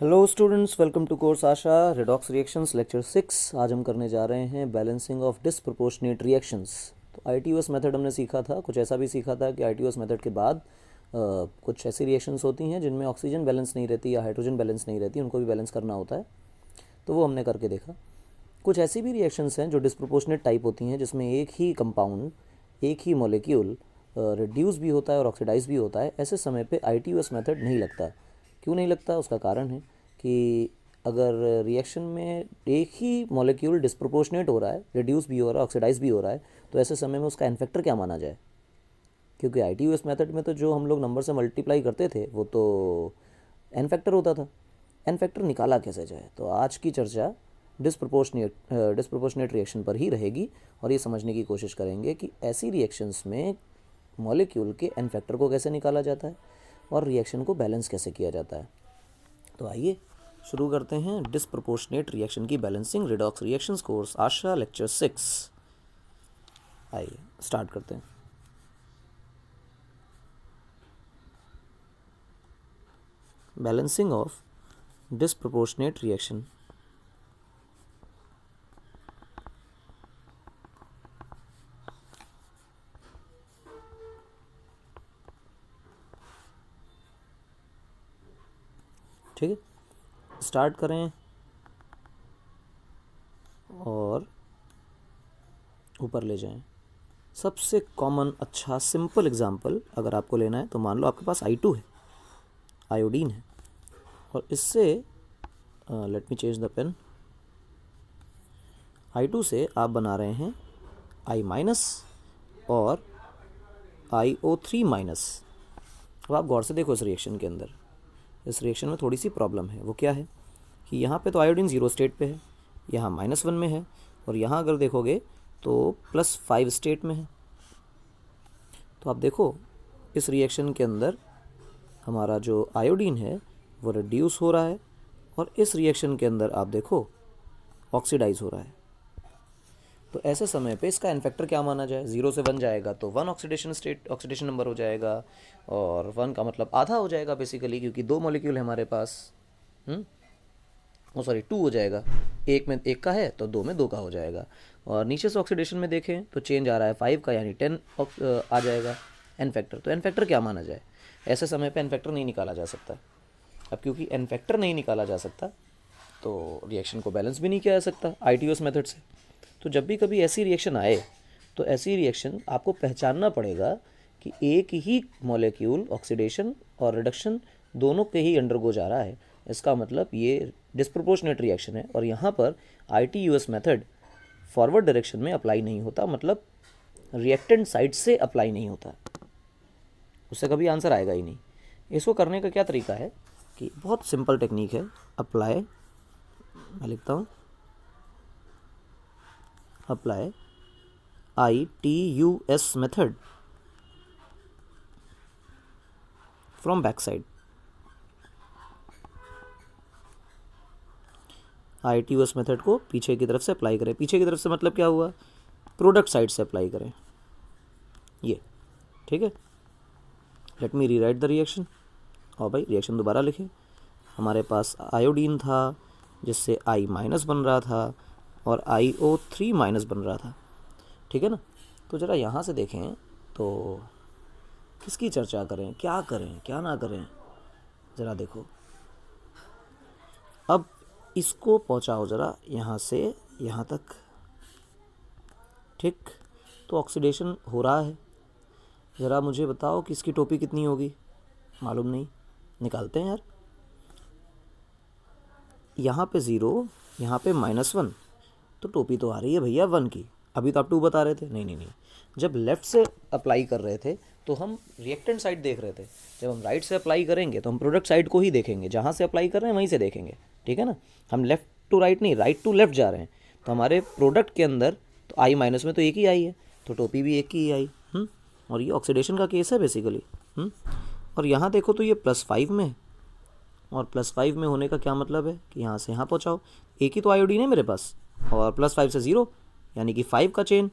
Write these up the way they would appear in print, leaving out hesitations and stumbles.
Hello students, welcome to course आशा redox reactions lecture 6। आज हम करने जा रहे हैं बैलेंसिंग ऑफ डिसप्रोपोर्शनेट रिएक्शंस। तो आईटीयूएस मेथड हमने सीखा था, कुछ ऐसा भी सीखा था कि आईटीयूएस मेथड के बाद कुछ ऐसी रिएक्शंस होती हैं जिनमें ऑक्सीजन बैलेंस नहीं रहती या हाइड्रोजन बैलेंस नहीं रहती, उनको भी बैलेंस करना होता है। तो वो हमने करके देखा। कुछ ऐसी भी रिएक्शंस हैं जो डिसप्रोपोर्शनेट टाइप होती हैं, जिसमें एक ही कंपाउंड, एक ही मॉलिक्यूल रिड्यूस भी होता है और ऑक्सीडाइज भी होता है। ऐसे समय पे आईटीयूएस मेथड नहीं लगता। क्यों नहीं लगता? उसका कारण है कि अगर रिएक्शन में एक ही मॉलिक्यूल डिस्प्रोपोर्शनेट हो रहा है, रिड्यूस भी हो रहा है, ऑक्सीडाइज भी हो रहा है, तो ऐसे समय में उसका एन फैक्टर क्या माना जाए? क्योंकि आईटीयूएस मेथड में तो जो हम लोग नंबर से मल्टीप्लाई करते थे वो तो एन फैक्टर होता था। एन फैक्टर निकाला कैसे जाए? तो आज की चर्चा डिस्प्रोपोर्शनेट रिएक्शन पर ही रहेगी और ये समझने की कोशिश करेंगे कि ऐसी रिएक्शंस में मॉलिक्यूल के एन फैक्टर को कैसे निकाला जाता है और रिएक्शन को बैलेंस कैसे किया जाता है। तो आइए शुरू करते हैं डिसप्रोपोर्शनेट रिएक्शन की बैलेंसिंग रिडॉक्स रिएक्शंस कोर्स आशा लेक्चर 6। आइए स्टार्ट करते हैं। Balancing of disproportionate reaction. ठीक है, स्टार्ट करें और ऊपर ले जाएं। सबसे कॉमन अच्छा सिंपल एग्जांपल अगर आपको लेना है तो मान लो आपके पास I2 है, आयोडीन है, और इससे let me change the pen. I2 से आप बना रहे हैं I माइनस और IO3 माइनस। अब आप गौर से देखो, इस रिएक्शन के अंदर, इस रिएक्शन में थोड़ी सी प्रॉब्लम है। वो क्या है कि यहाँ पे तो आयोडीन ज़ीरो स्टेट पे है, यहाँ -1 में है, और यहाँ अगर देखोगे तो +5 स्टेट में है। तो आप देखो इस रिएक्शन के अंदर हमारा जो आयोडीन है वो रिड्यूस हो रहा है, और इस रिएक्शन के अंदर आप देखो ऑक्सीडाइज हो रहा है। तो ऐसे समय पे इसका एन फैक्टर क्या माना जाए? 0 से 1 जाएगा तो 1 ऑक्सीडेशन नंबर हो जाएगा, और 1 का मतलब आधा हो जाएगा बेसिकली, क्योंकि 2 मॉलिक्यूल है हमारे पास। सॉरी 2 हो जाएगा, एक में 1 का है तो 2 में 2 का हो जाएगा। और नीचे से ऑक्सीडेशन में देखें तो चेंज आ रहा है 5 का, यानी 10 आ जाएगा एन फैक्टर। तो एन फैक्टर क्या माना जाए? ऐसे समय पे एन फैक्टर नहीं निकाला जा सकता। अब क्योंकि एन फैक्टर नहीं निकाला जा सकता तो रिएक्शन को बैलेंस भी नहीं किया जा सकता आईटीयूएस मेथड से। तो जब भी कभी ऐसी रिएक्शन आए तो ऐसी रिएक्शन आपको पहचानना पड़ेगा कि एक ही मॉलिक्यूल ऑक्सीडेशन और रिडक्शन दोनों पे ही अंडरगो जा रहा है। इसका मतलब ये डिस्प्रोपोर्शनेट रिएक्शन है, और यहाँ पर आईटीयूएस मेथड फॉरवर्ड डायरेक्शन में अप्लाई नहीं होता, मतलब रिएक्टेंट साइड से अप्लाई नहीं होता, उससे कभी आंसर आएगा ही नहीं। इसको करने का क्या तरीका है कि बहुत सिंपल टेक्निक है। अप्लाई, मैं लिखता हूँ apply ITUS method from back side. ITUS method को पीछे की तरफ से अप्लाई करें। पीछे की तरफ से मतलब क्या हुआ? प्रोडक्ट साइड से अप्लाई करें, ये ठीक है। Let me rewrite the reaction. और भाई रिएक्शन दोबारा लिखें। हमारे पास आयोडीन था जिससे I माइनस बन रहा था और IO3 माइनस बन रहा था, ठीक है ना। तो ज़रा यहाँ से देखें तो किसकी चर्चा करें, क्या करें क्या ना करें, ज़रा देखो। अब इसको पहुँचाओ ज़रा यहाँ से यहाँ तक, ठीक। तो ऑक्सीडेशन हो रहा है। ज़रा मुझे बताओ कि इसकी टोपी कितनी होगी? मालूम नहीं, निकालते हैं यार। यहाँ पे 0, यहाँ पे -1, तो टोपी तो आ रही है भैया 1 की। अभी तो आप 2 बता रहे थे। नहीं नहीं नहीं, जब लेफ़्ट से अप्लाई कर रहे थे तो हम रिएक्टेंट साइड देख रहे थे। जब हम राइट से अप्लाई करेंगे तो हम प्रोडक्ट साइड को ही देखेंगे, जहाँ से अप्लाई कर रहे हैं वहीं से देखेंगे, ठीक है ना। हम लेफ़्ट टू राइट नहीं, राइट टू लेफ़्ट जा रहे हैं। तो हमारे प्रोडक्ट के अंदर तो I माइनस में तो एक ही आई है, तो टोपी भी एक की ही आई। और ये ऑक्सीडेशन का केस है बेसिकली। और यहाँ देखो तो ये +5 में है, और +5 में होने का क्या मतलब है कि यहाँ से यहाँ पहुँचाओ। एक ही तो आयोडीन है मेरे पास, और +5 से 0, यानी कि 5 का चेन,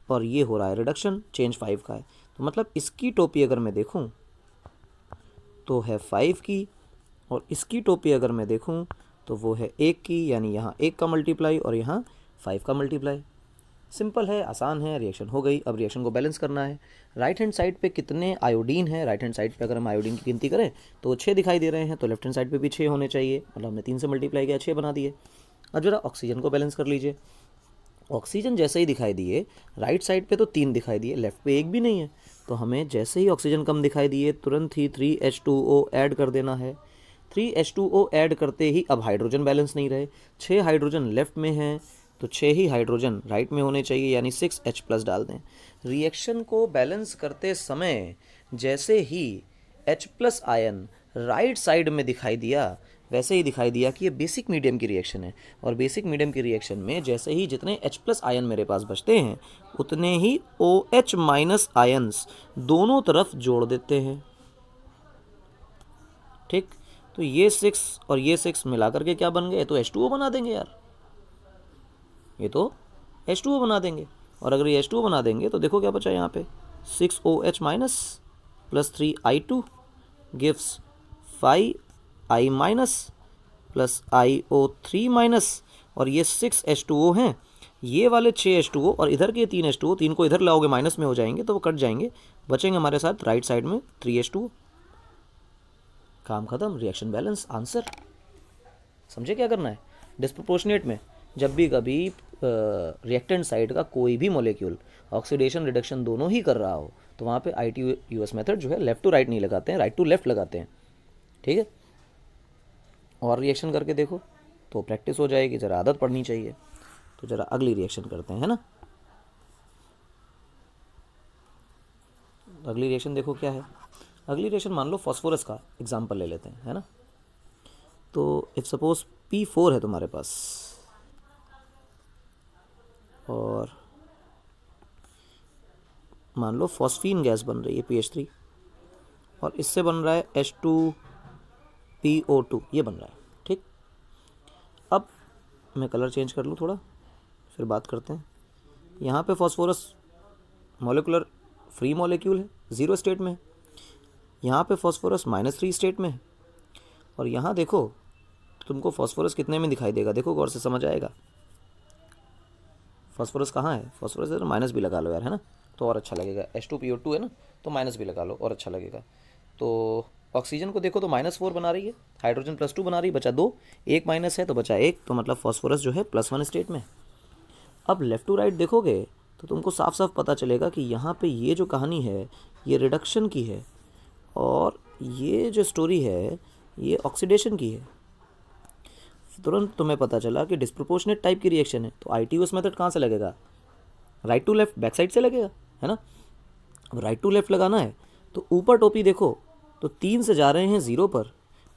और ये हो रहा है रिडक्शन, चेंज 5 का है। तो मतलब इसकी टोपी अगर मैं देखूँ तो है 5 की, और इसकी टोपी अगर मैं देखूं तो वो है 1 की, यानी यहाँ 1 का मल्टीप्लाई और यहाँ 5 का मल्टीप्लाई। सिंपल है, आसान है, रिएक्शन हो गई। अब रिएक्शन को बैलेंस करना है। राइट हैंड साइड पे कितने आयोडीन है, राइट हैंड साइड पे अगर हम आयोडीन की गिनती करें तो 6 दिखाई दे रहे हैं, तो लेफ्ट हैंड साइड पे भी 6 होने चाहिए, मतलब हमने 3 से मल्टीप्लाई किया, 6 बना दिए। अब जरा ऑक्सीजन को बैलेंस कर लीजिए। ऑक्सीजन जैसे ही दिखाई दिए, राइट साइड पे तो 3 दिखाई दिए, लेफ्ट पे 1 भी नहीं है, तो हमें जैसे ही ऑक्सीजन कम दिखाई दिए तुरंत ही 3H2O ऐड कर देना है। 3H2O ऐड करते ही अब हाइड्रोजन बैलेंस नहीं रहे, 6 हाइड्रोजन लेफ्ट में हैं तो 6 ही हाइड्रोजन राइट में होने चाहिए, यानी 6H+ डाल दें। रिएक्शन को बैलेंस करते समय जैसे ही H+ आयन राइट साइड में दिखाई दिया, वैसे ही दिखाई दिया कि ये बेसिक मीडियम की रिएक्शन है, और बेसिक मीडियम की रिएक्शन में जैसे ही जितने H+ आयन मेरे पास बचते हैं उतने ही OH- आयन्स दोनों तरफ जोड़ देते हैं। ठीक, तो ये 6 और ये 6 मिला करके क्या बन गए, तो H2O बना देंगे यार, ये तो H2O बना देंगे। और अगर ये H2O बना देंगे तो देखो क्या बचा यहाँ पे, 6OH- plus 3I2 gives 5I- plus IO3-, और ये 6H2O हैं, ये वाले 6H2O और इधर के 3H2O, 3 को इधर लाओगे माइनस में हो जाएंगे तो वो कट जाएंगे, बचेंगे हमारे साथ राइट साइड में 3H2O। काम खत्म, रिएक्शन बैलेंस, आंसर। समझे क्या करना है। डिस्प्रोपोर्शनेट में जब भी कभी रिएक्टेंट साइड का कोई भी मॉलिक्यूल ऑक्सीडेशन रिडक्शन दोनों ही कर रहा हो तो वहाँ पे ITUS मेथड जो है लेफ़्ट टू राइट नहीं लगाते हैं, राइट टू लेफ़्ट लगाते हैं। ठीक है, और रिएक्शन करके देखो तो प्रैक्टिस हो जाएगी, ज़रा आदत पड़नी चाहिए। तो ज़रा अगली रिएक्शन करते हैं, है ना। अगली रिएक्शन देखो क्या है। अगली रिएक्शन मान लो फॉस्फोरस का एग्जाम्पल ले लेते हैं, है ना। तो इफ़ सपोज P4 है तुम्हारे पास और मान लो फॉस्फीन गैस बन रही है PH3 और इससे बन रहा है H2PO2, ये बन रहा है। ठीक, अब मैं कलर चेंज कर लूँ थोड़ा, फिर बात करते हैं। यहाँ पे फॉस्फोरस मॉलिकुलर फ्री मॉलिक्यूल है, 0 स्टेट में है। यहाँ पे फॉस्फोरस -3 स्टेट में है। और यहाँ देखो तो तुमको फॉस्फोरस कितने में दिखाई देगा, देखो गौर से, समझ आएगा। फॉस्फोरस कहाँ है, फॉस्फोरस है तो माइनस भी लगा लो यार, है ना, तो और अच्छा लगेगा। H2PO2 है ना, तो माइनस भी लगा लो और अच्छा लगेगा। तो ऑक्सीजन को देखो तो -4 बना रही है, हाइड्रोजन +2 बना रही है, बचा 2, एक माइनस है तो बचा 1, तो मतलब फॉस्फोरस जो है +1 स्टेट में। अब लेफ़्ट टू राइट देखोगे तो तुमको साफ साफ पता चलेगा कि यहाँ पे ये जो कहानी है ये रिडक्शन की है और ये जो स्टोरी है ये ऑक्सीडेशन की है। तुरंत तुम्हें पता चला कि डिस्प्रोपोर्शनेट टाइप की रिएक्शन है, तो ITUS मेथड कहाँ से लगेगा, right to left, back side से लगेगा, है ना। अब राइट टू लेफ्ट लगाना है तो ऊपर टोपी देखो तो 3 से जा रहे हैं 0 पर,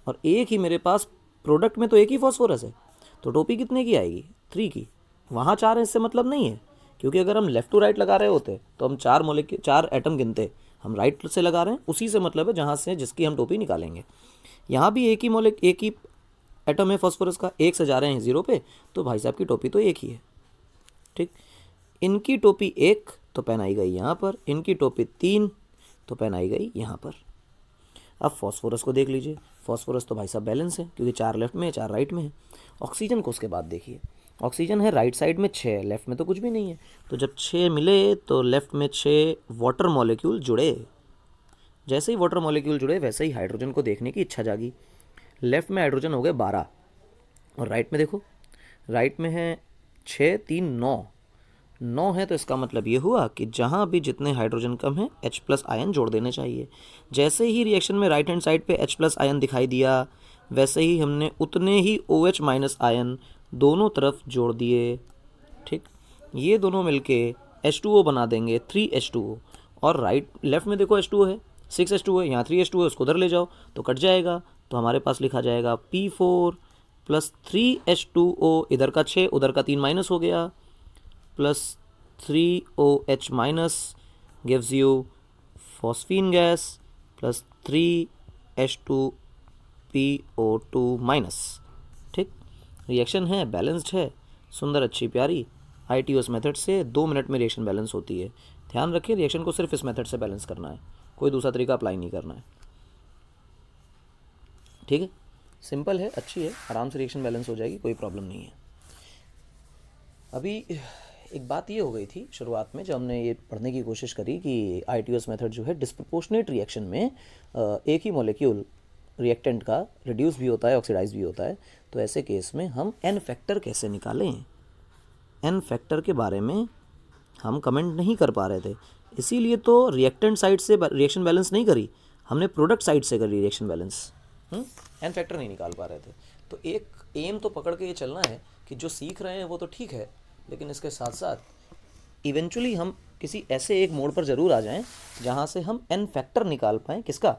और एक ही मेरे पास प्रोडक्ट में तो एक ही फॉस्फोरस है, तो टोपी कितने की आएगी, 3 की। वहाँ 4 है, इससे मतलब नहीं है, क्योंकि अगर हम लेफ़्ट टू राइट लगा रहे होते तो हम 4 एटम गिनते, हम राइट से लगा रहे हैं, उसी से मतलब है जहाँ से जिसकी हम टोपी निकालेंगे। यहाँ भी एक ही एटम है फॉस्फोरस का, 1 से जा रहे हैं 0 पे, तो भाई साहब की टोपी तो एक ही है। ठीक, इनकी टोपी 1 तो पेन आई गई यहाँ पर, इनकी टोपी 3 तो पेन आई गई यहाँ पर। अब फॉस्फोरस को देख लीजिए, फॉस्फोरस तो भाई साहब बैलेंस है क्योंकि 4 लेफ्ट में है 4 राइट में है। ऑक्सीजन को उसके बाद देखिए, ऑक्सीजन है राइट साइड में 6, लेफ्ट में तो कुछ भी नहीं है, तो जब 6 मिले तो लेफ्ट में 6 वाटर मॉलिक्यूल जुड़े। जैसे ही वाटर मॉलिक्यूल जुड़े वैसे ही हाइड्रोजन को देखने की इच्छा जागी। लेफ्ट में हाइड्रोजन हो गए 12 और राइट में देखो, राइट में है 6, 3, 9 है, तो इसका मतलब ये हुआ कि जहाँ भी जितने हाइड्रोजन कम है H+ आयन जोड़ देने चाहिए। जैसे ही रिएक्शन में राइट हैंड साइड पे H+ आयन दिखाई दिया वैसे ही हमने उतने ही OH- आयन दोनों तरफ जोड़ दिए। ठीक, ये दोनों मिलके H2O बना देंगे, 3H2O। और राइट लेफ्ट में देखो H2O है, 6H2O है, यहाँ 3H2O है, उसको उधर ले जाओ तो कट जाएगा, तो हमारे पास लिखा जाएगा P4 प्लस 3H2O, इधर का 6 उधर का 3 माइनस हो गया, plus 3OH- gives you phosphine gas plus 3H2PO2-। ठीक, रिएक्शन है, बैलेंस्ड है, सुंदर अच्छी प्यारी। ITUS मेथड से 2 मिनट में रिएक्शन बैलेंस होती है। ध्यान रखिए रिएक्शन को सिर्फ इस मेथड से बैलेंस करना है, कोई दूसरा तरीका अप्लाई नहीं करना है। ठीक है, सिंपल है, अच्छी है, आराम से रिएक्शन बैलेंस हो जाएगी, कोई प्रॉब्लम नहीं है। अभी एक बात ये हो गई थी शुरुआत में जब हमने ये पढ़ने की कोशिश करी कि ITOS मेथड जो है डिस्प्रपोर्शनेट रिएक्शन में एक ही मॉलिक्यूल रिएक्टेंट का रिड्यूस भी होता है, ऑक्सीडाइज भी होता है। तो ऐसे केस में हम एन फैक्टर कैसे निकालें, एन फैक्टर के बारे में हम कमेंट नहीं कर पा रहे थे, इसीलिए तो रिएक्टेंट साइड से रिएक्शन बैलेंस नहीं करी, हमने प्रोडक्ट साइड से करी रिएक्शन बैलेंस। एन फैक्टर नहीं निकाल पा रहे थे। तो एक एम तो पकड़ के ये चलना है कि जो सीख रहे हैं वो तो ठीक है, लेकिन इसके साथ साथ इवेंचुअली हम किसी ऐसे एक मोड पर ज़रूर आ जाएं जहां से हम एन फैक्टर निकाल पाएँ, किसका,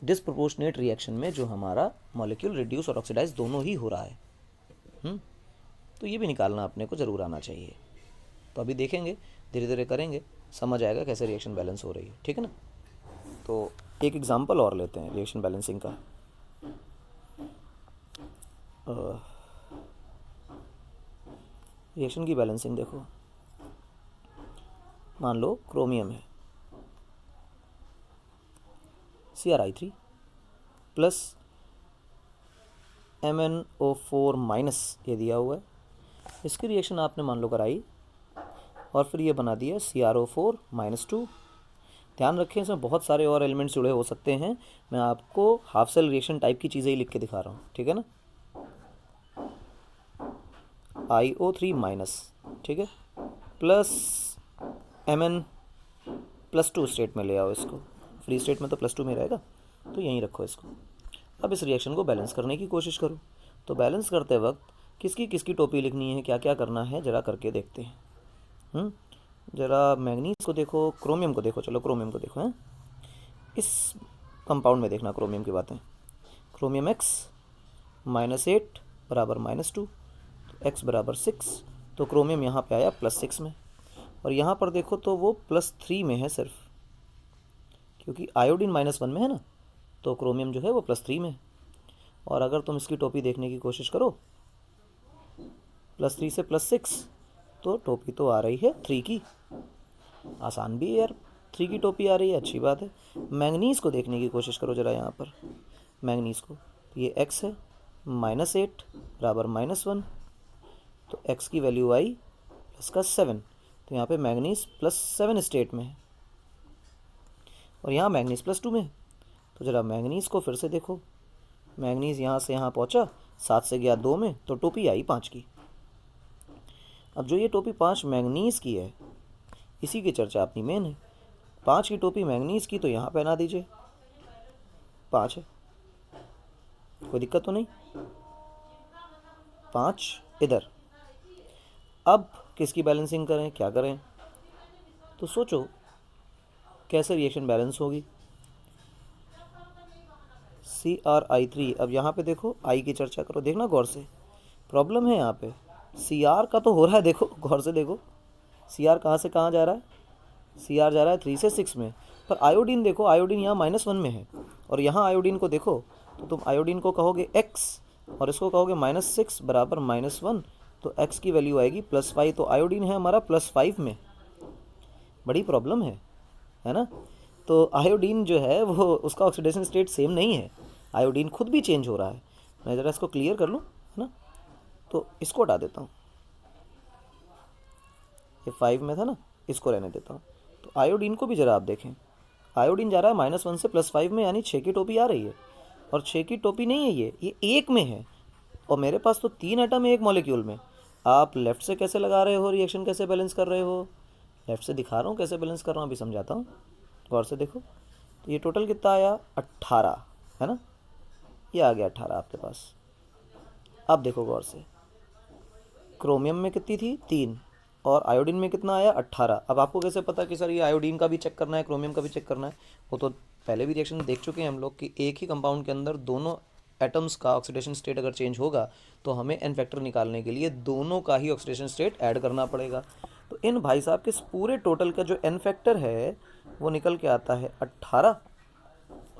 डिसप्रोपोर्शनेट रिएक्शन में जो हमारा मॉलिक्यूल रिड्यूस और ऑक्सीडाइज दोनों ही हो रहा है। तो ये भी निकालना अपने को ज़रूर आना चाहिए। तो अभी देखेंगे, धीरे धीरे करेंगे, समझ आएगा कैसे रिएक्शन बैलेंस हो रही है, ठीक है ना। तो एक एग्जांपल और लेते हैं रिएक्शन बैलेंसिंग का। रिएक्शन की बैलेंसिंग देखो, मान लो क्रोमियम है, Cri3 प्लस MnO4 माइनस ये दिया हुआ है, इसकी रिएक्शन आपने मान लो कराई और फिर ये बना दिया CrO4-2। ध्यान रखें इसमें बहुत सारे और एलिमेंट्स जुड़े हो सकते हैं, मैं आपको हाफ सेल रिएक्शन टाइप की चीज़ें ही लिख के दिखा रहा हूँ, ठीक है ना। IO3 माइनस, ठीक है, प्लस Mn+2 स्टेट में ले आओ इसको, फ्री स्टेट में तो +2 में रहेगा, तो यहीं रखो इसको। अब इस रिएक्शन को बैलेंस करने की कोशिश करो। तो बैलेंस करते वक्त किसकी किसकी टोपी लिखनी है, क्या क्या करना है, ज़रा करके देखते हैं। ज़रा मैंगनीज को देखो, क्रोमियम को देखो, चलो क्रोमियम को देखो हैं, इस कंपाउंड में देखना क्रोमियम की बातें। क्रोमियम X -8 बराबर -2, तो X बराबर 6, तो क्रोमियम यहाँ पे आया +6 में। और यहाँ पर देखो तो वो +3 में है सिर्फ, क्योंकि आयोडीन -1 में है ना, तो क्रोमियम जो है वो +3 में। और अगर तुम इसकी टोपी देखने की कोशिश करो +3 से +6, तो टोपी तो आ रही है 3 की, आसान भी है यार, 3 की टोपी आ रही है, अच्छी बात है। मैंगनीज़ को देखने की कोशिश करो ज़रा यहाँ पर, मैंगनीज़ को, तो ये X है, -8 बराबर -1, तो X की वैल्यू आई +7, तो यहाँ पे मैंगनीज़ +7 स्टेट में है और यहाँ मैंगनीज़ +2 में है। तो ज़रा मैंगनीज़ को फिर से देखो, मैंगनीज़ यहाँ से यहाँ पहुँचा, 7 से गया 2 में, तो टोपी आई 5 की। अब जो ये टोपी 5 मैंगनीज़ की है, इसी की चर्चा अपनी मेन है। 5 की टोपी मैंगनीज़ की, तो यहाँ पहना दीजिए, 5 है, कोई दिक्कत तो नहीं, 5 इधर। अब किसकी बैलेंसिंग करें, क्या करें, तो सोचो कैसे रिएक्शन बैलेंस होगी। Cri3, अब यहाँ पे देखो आई की चर्चा करो, देखना गौर से, प्रॉब्लम है यहाँ पे, Cr का तो हो रहा है, देखो गौर से देखो, Cr कहाँ से कहाँ जा रहा है, Cr जा रहा है 3 से 6 में, पर आयोडीन देखो, आयोडीन यहाँ -1 में है, और यहाँ आयोडीन को देखो तो तुम आयोडीन को कहोगे X और इसको कहोगे -6 बराबर -1, तो X की वैल्यू आएगी +5, तो आयोडीन है हमारा +5 में, बड़ी प्रॉब्लम है ना। तो आयोडीन जो है वो, उसका ऑक्सीडेशन स्टेट सेम नहीं है, आयोडीन खुद भी चेंज हो रहा है। मैं ज़रा इसको क्लियर कर लूँ, है ना, तो इसको हटा देता हूँ, ये 5 में था ना, इसको रहने देता हूँ। तो आयोडीन को भी ज़रा आप देखें, आयोडीन जा रहा है -1 से +5 में, यानी 6 की टोपी आ रही है, और 6 की टोपी नहीं है ये 1 में है, और मेरे पास तो 3 एटम है एक मॉलिक्यूल में। आप लेफ़्ट से कैसे लगा रहे हो, रिएक्शन कैसे बैलेंस कर रहे हो, लेफ़्ट से दिखा रहा हूँ कैसे बैलेंस कर रहा हूँ, अभी समझाता हूँ, गौर से देखो। तो ये टोटल कितना आया, 18, है ना, ये आ गया 18 आपके पास। अब देखो गौर से, क्रोमियम में कितनी थी, 3, और आयोडीन में कितना आया, 18। अब आपको कैसे पता कि सर ये आयोडीन का भी चेक करना है, क्रोमियम का भी चेक करना है, वो तो पहले भी रिएक्शन देख चुके हैं हम लोग कि एक ही कंपाउंड के अंदर दोनों एटम्स का ऑक्सीडेशन स्टेट अगर चेंज होगा तो हमें एन फैक्टर निकालने के लिए दोनों का ही ऑक्सीडेशन स्टेट ऐड करना पड़ेगा। तो इन भाई साहब के इस पूरे टोटल का जो एन फैक्टर है वो निकल के आता है 18,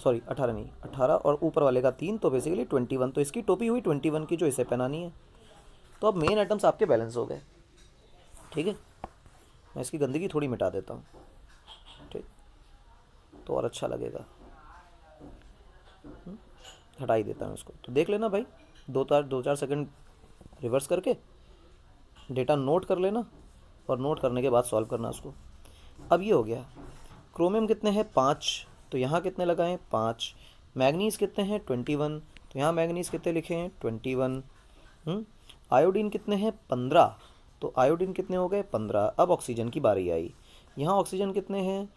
सॉरी 18 नहीं, 18 और ऊपर वाले का 3, तो बेसिकली 21। तो इसकी टोपी हुई 21 की, जो इसे पहनानी है। तो अब मेन एटम्स आपके बैलेंस हो गए, ठीक है। मैं इसकी गंदगी थोड़ी मिटा देता हूँ, ठीक, तो और अच्छा लगेगा। हटा ही देता हूँ इसको। तो देख लेना भाई, दो चार सेकंड रिवर्स करके डेटा नोट कर लेना और नोट करने के बाद सॉल्व करना उसको। अब ये हो गया। क्रोमियम कितने हैं 5, तो यहाँ कितने लगाएं 5। मैग्नीज कितने हैं 21, तो यहाँ मैग्नीज कितने लिखे हैं 21। आयोडीन कितने हैं 15, तो आयोडीन कितने हो गए 15। अब ऑक्सीजन की बारी आई। यहाँ ऑक्सीजन कितने हैं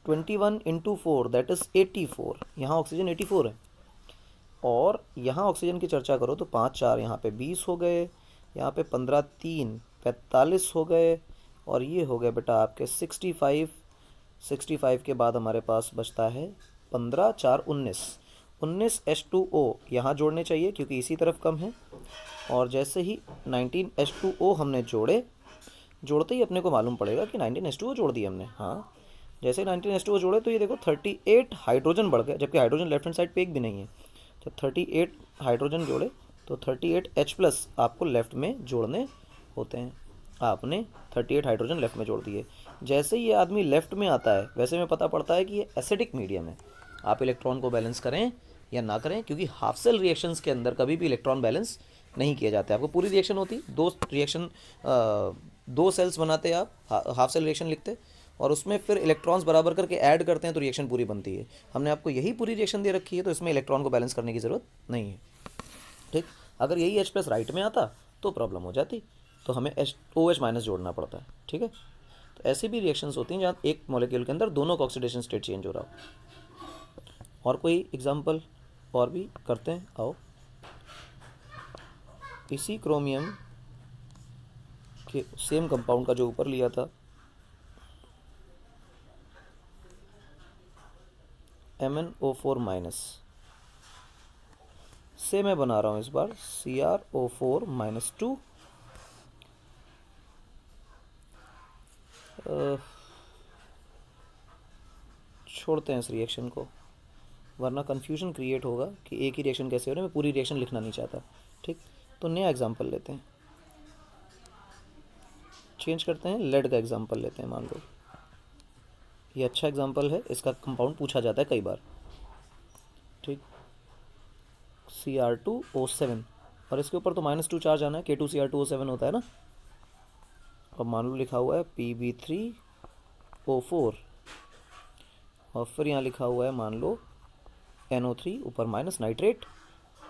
21 इंटू 4 दैट इज़ 84। यहाँ ऑक्सीजन 84 है। और यहाँ ऑक्सीजन की चर्चा करो तो 5 4 यहाँ पे 20 हो गए, यहाँ पे 15 3 45 हो गए, और ये हो गए बेटा आपके 65। 65 के बाद हमारे पास बचता है 15 4 19। 19 H2O यहाँ जोड़ने चाहिए क्योंकि इसी तरफ कम है। और जैसे ही 19 H2O हमने जोड़ते ही अपने को मालूम पड़ेगा कि 19 H2O जोड़ दिए हमने। हाँ, जैसे 19 H2O जोड़े तो ये देखो 38 हाइड्रोजन बढ़ गए, जबकि हाइड्रोजन लेफ्ट हैंड साइड पे एक भी नहीं है। तो 38 हाइड्रोजन जोड़े तो 38 H+ आपको लेफ़्ट में जोड़ने होते हैं। आपने 38 हाइड्रोजन लेफ़्ट में जोड़ दिए। जैसे ही ये आदमी लेफ़्ट में आता है वैसे में पता पड़ता है कि ये एसिडिक मीडियम है। आप इलेक्ट्रॉन को बैलेंस करें या ना करें, क्योंकि हाफ सेल रिएक्शंस के अंदर कभी भी इलेक्ट्रॉन बैलेंस नहीं किए जाते। आपको पूरी रिएक्शन होती, दो सेल्स बनाते आप, हाफ सेल रिएक्शन लिखते, और उसमें फिर इलेक्ट्रॉन्स बराबर करके ऐड करते हैं तो रिएक्शन पूरी बनती है। हमने आपको यही पूरी रिएक्शन दे रखी है तो इसमें इलेक्ट्रॉन को बैलेंस करने की ज़रूरत नहीं है। ठीक, अगर यही H+ राइट में आता तो प्रॉब्लम हो जाती, तो हमें OH- जोड़ना पड़ता है। ठीक है, तो ऐसी भी रिएक्शंस होती हैं जहाँ एक मॉलिक्यूल के अंदर दोनों का ऑक्सीडेशन स्टेट चेंज हो रहा हो। और कोई एग्जांपल और भी करते हैं, आओ। इसी क्रोमियम के सेम कंपाउंड का जो ऊपर लिया था MnO4- से मैं बना रहा हूँ इस बार CrO4-2। छोड़ते हैं इस रिएक्शन को, वरना कन्फ्यूजन क्रिएट होगा कि एक ही रिएक्शन कैसे हो रहा है। मैं पूरी रिएक्शन लिखना नहीं चाहता। ठीक, तो नया एग्जांपल लेते हैं, चेंज करते हैं, लेड का एग्जांपल लेते हैं। मान लो ये अच्छा एग्जांपल है, इसका कंपाउंड पूछा जाता है कई बार। ठीक, Cr2O7, और इसके ऊपर तो -2 चार्ज आना है, K2Cr2O7 होता है ना। अब मान लो लिखा हुआ है Pb3O4, और फिर यहाँ लिखा हुआ है मान लो NO3 ऊपर माइनस नाइट्रेट,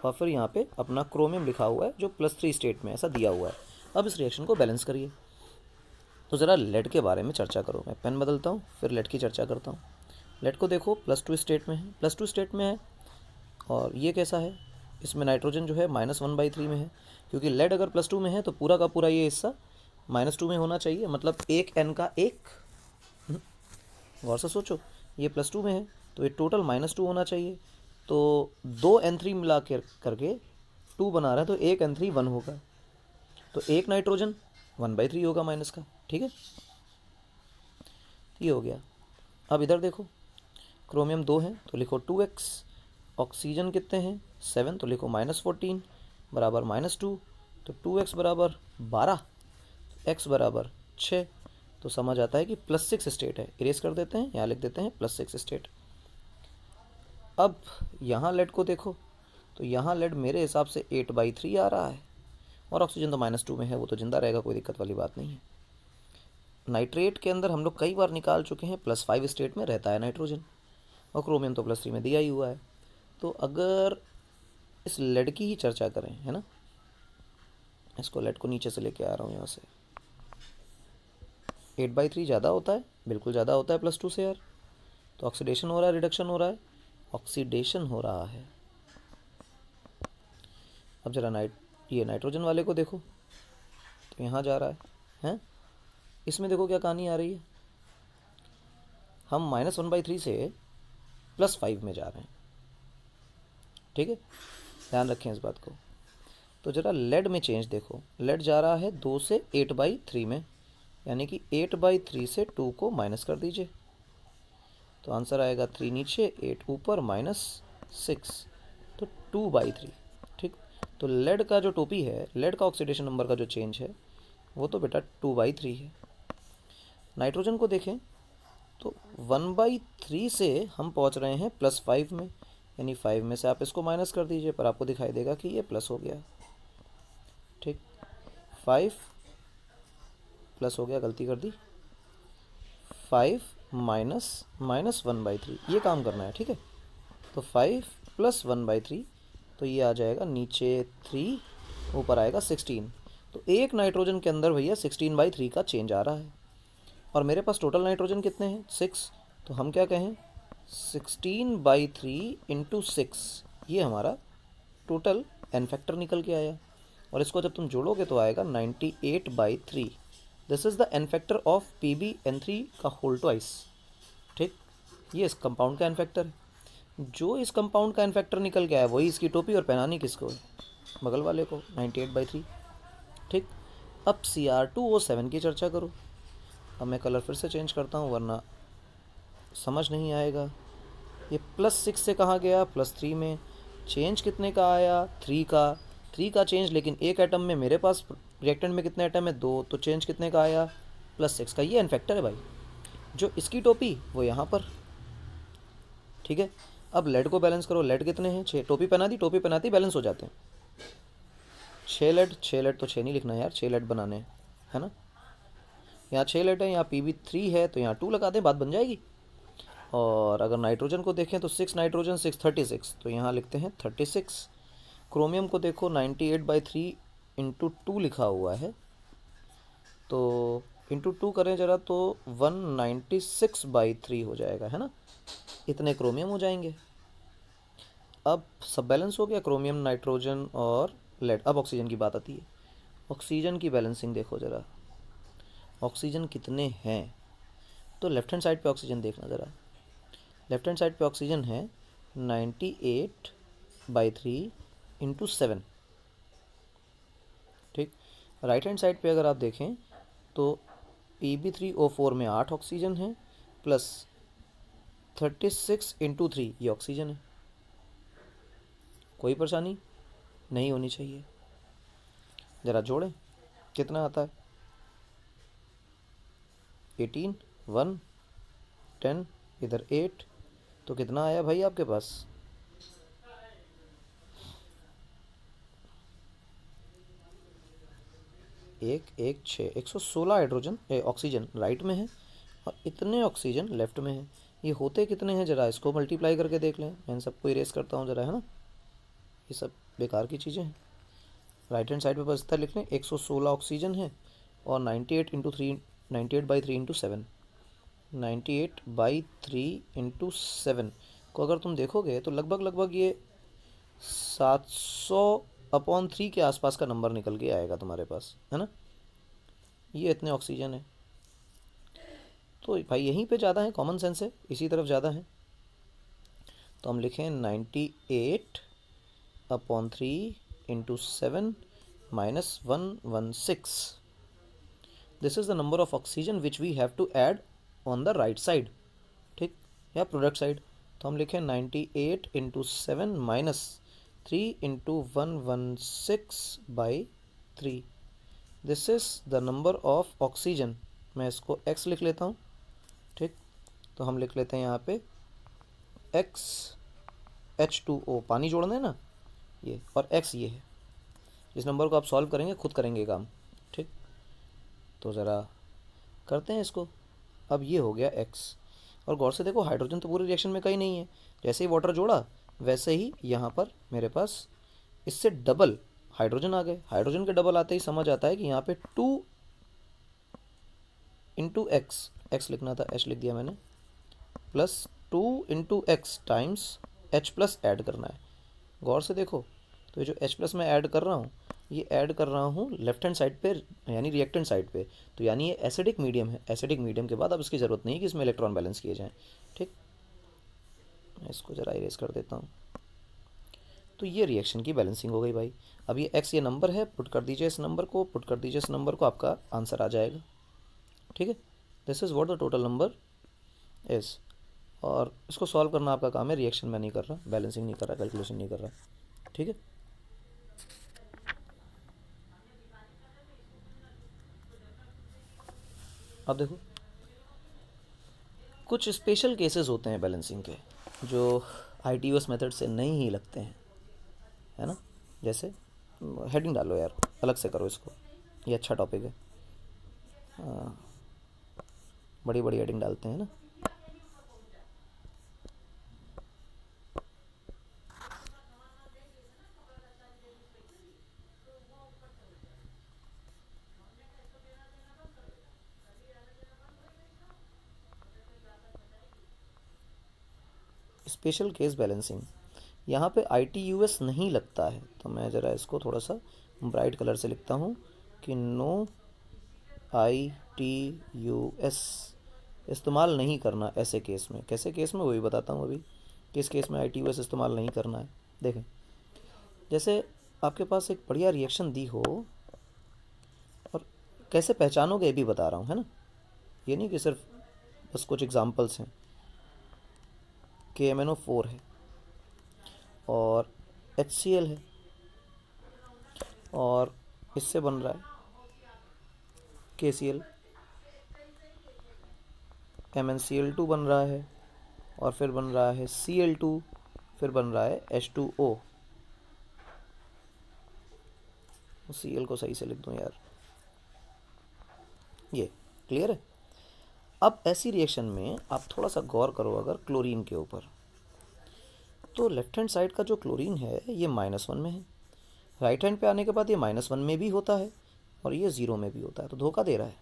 और फिर यहाँ पे अपना क्रोमियम लिखा हुआ है जो +3 स्टेट में ऐसा दिया हुआ है। अब इस रिएक्शन को बैलेंस करिए। तो ज़रा लेड के बारे में चर्चा करो। मैं पेन बदलता हूँ, फिर लेड की चर्चा करता हूँ। लेड को देखो +2 स्टेट में है, +2 स्टेट में है। और ये कैसा है, इसमें नाइट्रोजन जो है -1/3 में है, क्योंकि लेड अगर +2 में है तो पूरा का पूरा ये हिस्सा -2 में होना चाहिए, मतलब एक N का एक। गौर से सोचो, ये +2 में है तो ये टोटल -2 होना चाहिए। तो 2 N3 मिला करके 2 बना रहा है, तो एक N3 1 होगा, तो एक नाइट्रोजन 1/3 होगा माइनस का। ठीक है, ये हो गया। अब इधर देखो, क्रोमियम 2 है तो लिखो 2x, ऑक्सीजन कितने हैं 7 तो लिखो -14 बराबर -2, तो 2x बराबर 12, x बराबर 6। तो समझ आता है कि +6 स्टेट है। इरेज कर देते हैं, यहाँ लिख देते हैं +6 स्टेट। अब यहाँ लेड को देखो, तो यहाँ लेड मेरे हिसाब से 8/3 आ रहा है, और ऑक्सीजन तो -2 में है, वो तो जिंदा रहेगा, कोई दिक्कत वाली बात नहीं है। नाइट्रेट के अंदर हम लोग कई बार निकाल चुके हैं, +5 स्टेट में रहता है नाइट्रोजन, और क्रोमियम तो +3 में दिया ही हुआ है। तो अगर इस लेड की ही चर्चा करें, है ना, इसको लेड को नीचे से लेके आ रहा हूँ यहाँ से, 8/3 ज़्यादा होता है, बिल्कुल ज़्यादा होता है +2 से यार। तो ऑक्सीडेशन हो रहा है, रिडक्शन हो रहा है, ऑक्सीडेशन हो रहा है। अब जरा ये नाइट्रोजन वाले को देखो, तो यहाँ जा रहा है, इसमें देखो क्या कहानी आ रही है, हम -1/3 से +5 में जा रहे हैं। ठीक है, ध्यान रखें इस बात को। तो जरा लेड में चेंज देखो, लेड जा रहा है 2 से 8/3 में, यानी कि 8/3 से 2 को माइनस कर दीजिए, तो आंसर आएगा 3 नीचे 8 ऊपर -6, तो 2/3। ठीक, तो लेड का जो टोपी है, लेड का ऑक्सीडेशन नंबर का जो चेंज है वो तो बेटा 2/3 है। नाइट्रोजन को देखें तो 1/3 से हम पहुंच रहे हैं +5 में, यानी 5 में से आप इसको माइनस कर दीजिए, पर आपको दिखाई देगा कि ये प्लस हो गया। ठीक, 5 प्लस हो गया, गलती कर दी, 5 माइनस 1/3, ये काम करना है। ठीक है, तो 5 प्लस 1/3, तो ये आ जाएगा नीचे 3, ऊपर आएगा 16। तो एक नाइट्रोजन के अंदर भैया 16/3 का चेंज आ रहा है, और मेरे पास टोटल नाइट्रोजन कितने हैं, 6। तो हम क्या कहें, 16/3 इंटू 6, ये हमारा टोटल एन फैक्टर निकल के आया। और इसको जब तुम जोड़ोगे तो आएगा 98/3। This is the N factor of PbN3 का होल ट्वाइस। ठीक, ये इस कंपाउंड का एन फैक्टर है। जो इस कंपाउंड का एन फैक्टर निकल के आया वही इसकी टोपी, और पहनानी किसको है, बगल वाले को, 98/3। ठीक, अब Cr2O7 की चर्चा करो। अब मैं कलर फिर से चेंज करता हूँ वरना समझ नहीं आएगा। ये +6 से कहाँ गया, +3 में। चेंज कितने का आया, 3 का चेंज, लेकिन एक एटम में मेरे पास रिएक्टेंट में कितने एटम है, 2, तो चेंज कितने का आया, +6 का। ये एन फैक्टर है भाई। जो इसकी टोपी वो यहाँ पर। ठीक है, अब लेड को बैलेंस करो। लेड कितने हैं, 6। टोपी पहना दी, टोपी पहनाती बैलेंस हो जाते हैं। 6 लेड, 6 लेड तो 6 नहीं लिखना यार, 6 लेड बनाने हैं, है ना। यहाँ 6 लेड है, यहाँ Pb3 है, तो यहाँ 2 लगा दें, बात बन जाएगी। और अगर नाइट्रोजन को देखें तो 6 नाइट्रोजन 6 36, तो यहाँ लिखते हैं 36। क्रोमियम को देखो 98/3 इंटू 2 लिखा हुआ है, तो इंटू 2 करें ज़रा तो 196/3 हो जाएगा, है ना। इतने क्रोमियम हो जाएंगे। अब सब बैलेंस हो गया, क्रोमियम, नाइट्रोजन और लेड। अब ऑक्सीजन की बात आती है। ऑक्सीजन की बैलेंसिंग देखो ज़रा, ऑक्सीजन कितने हैं। तो लेफ्ट हैंड साइड पे ऑक्सीजन देखना ज़रा। लेफ्ट हैंड साइड पे ऑक्सीजन है 98/3 इंटू 7। ठीक, राइट हैंड साइड पे अगर आप देखें तो Pb3O4 में 8 ऑक्सीजन है, प्लस 36 इंटू 3 ये ऑक्सीजन है। कोई परेशानी नहीं होनी चाहिए। ज़रा जोड़ें, कितना आता है, 18, 1, 10, इधर 8, तो कितना आया भाई आपके पास, 6, 116 हाइड्रोजन ऑक्सीजन राइट में है, और इतने ऑक्सीजन लेफ्ट में है। ये होते कितने हैं, ज़रा इसको मल्टीप्लाई करके देख लें। मैं सबको इरेज करता हूँ ज़रा, है ना, ये सब बेकार की चीज़ें हैं। राइट हैंड साइड पे बस इतना लिख लें, 116 ऑक्सीजन है, और 98 इंटू 3, 98/3 इंटू 7, 98/3 इंटू 7 को अगर तुम देखोगे तो लगभग ये 700/3 के आसपास का नंबर निकल के आएगा तुम्हारे पास, है ना। ये इतने ऑक्सीजन है, तो भाई यहीं पे ज़्यादा है, कॉमन सेंस है, इसी तरफ ज़्यादा है। तो हम लिखें 98/3 into 7 minus 116। This is the number of oxygen which we have to add on the right side. ठीक, या प्रोडक्ट साइड। तो हम लिखें 98 into 7 minus 3 into 116/3। This is the number of oxygen. मैं इसको x लिख लेता हूँ। ठीक, तो हम लिख लेते हैं यहाँ पे x, H2O, पानी जोड़ना है ना ये, और x ये है। इस नंबर को आप सॉल्व करेंगे, खुद करेंगे काम। ठीक, तो ज़रा करते हैं इसको। अब ये हो गया x, और गौर से देखो हाइड्रोजन तो पूरे रिएक्शन में कहीं नहीं है। जैसे ही वाटर जोड़ा वैसे ही यहाँ पर मेरे पास इससे डबल हाइड्रोजन आ गए। हाइड्रोजन के डबल आते ही समझ आता है कि यहाँ पे 2 इंटू x लिखना था, h लिख दिया मैंने, plus 2 into x times H plus add करना है। गौर से देखो, तो ये जो H प्लस मैं ऐड कर रहा हूँ, ये ऐड कर रहा हूँ लेफ्ट हैंड साइड पे, यानी रिएक्टेंट साइड पे। तो यानी ये एसिडिक मीडियम है। एसिडिक मीडियम के बाद अब इसकी ज़रूरत नहीं कि इसमें इलेक्ट्रॉन बैलेंस किए जाएँ। ठीक, मैं इसको ज़रा इरेज कर देता हूँ। तो ये रिएक्शन की बैलेंसिंग हो गई भाई। अब ये x ये नंबर है, पुट कर दीजिए इस नंबर को, पुट कर दीजिए इस नंबर को, आपका आंसर आ जाएगा। ठीक है, this is what the total number is. और इसको सॉल्व करना आपका काम है, रिएक्शन में नहीं कर रहा, बैलेंसिंग नहीं कर रहा, कैलकुलेशन नहीं कर रहा। ठीक है, अब देखो कुछ स्पेशल केसेस होते हैं बैलेंसिंग के, जो ITUS मेथड से नहीं ही लगते हैं, है ना। जैसे हेडिंग डालो यार, अलग से करो इसको, ये अच्छा टॉपिक है। बड़ी बड़ी हेडिंग डालते हैं ना। स्पेशल केस बैलेंसिंग, यहाँ पे ITUS नहीं लगता है, तो मैं ज़रा इसको थोड़ा सा ब्राइट कलर से लिखता हूँ कि नो ITUS इस्तेमाल नहीं करना ऐसे केस में। कैसे केस में वो भी बताता हूँ अभी, किस केस में ITUS इस्तेमाल नहीं करना है। देखें, जैसे आपके पास एक बढ़िया रिएक्शन दी हो, और कैसे पहचानोगे ये भी बता रहा हूँ, है ना। ये नहीं कि सिर्फ बस कुछ एग्जांपल्स हैं। KMNO4 है और HCl है, और इससे बन रहा है KCl, MnCl2 बन रहा है, और फिर बन रहा है Cl2, फिर बन रहा है H2O। Cl को सही से लिख दूं यार, ये क्लियर है। अब ऐसी रिएक्शन में आप थोड़ा सा गौर करो अगर क्लोरीन के ऊपर, तो लेफ्ट हैंड साइड का जो क्लोरीन है ये -1 में है, राइट हैंड पे आने के बाद ये -1 में भी होता है और ये 0 में भी होता है, तो धोखा दे रहा है।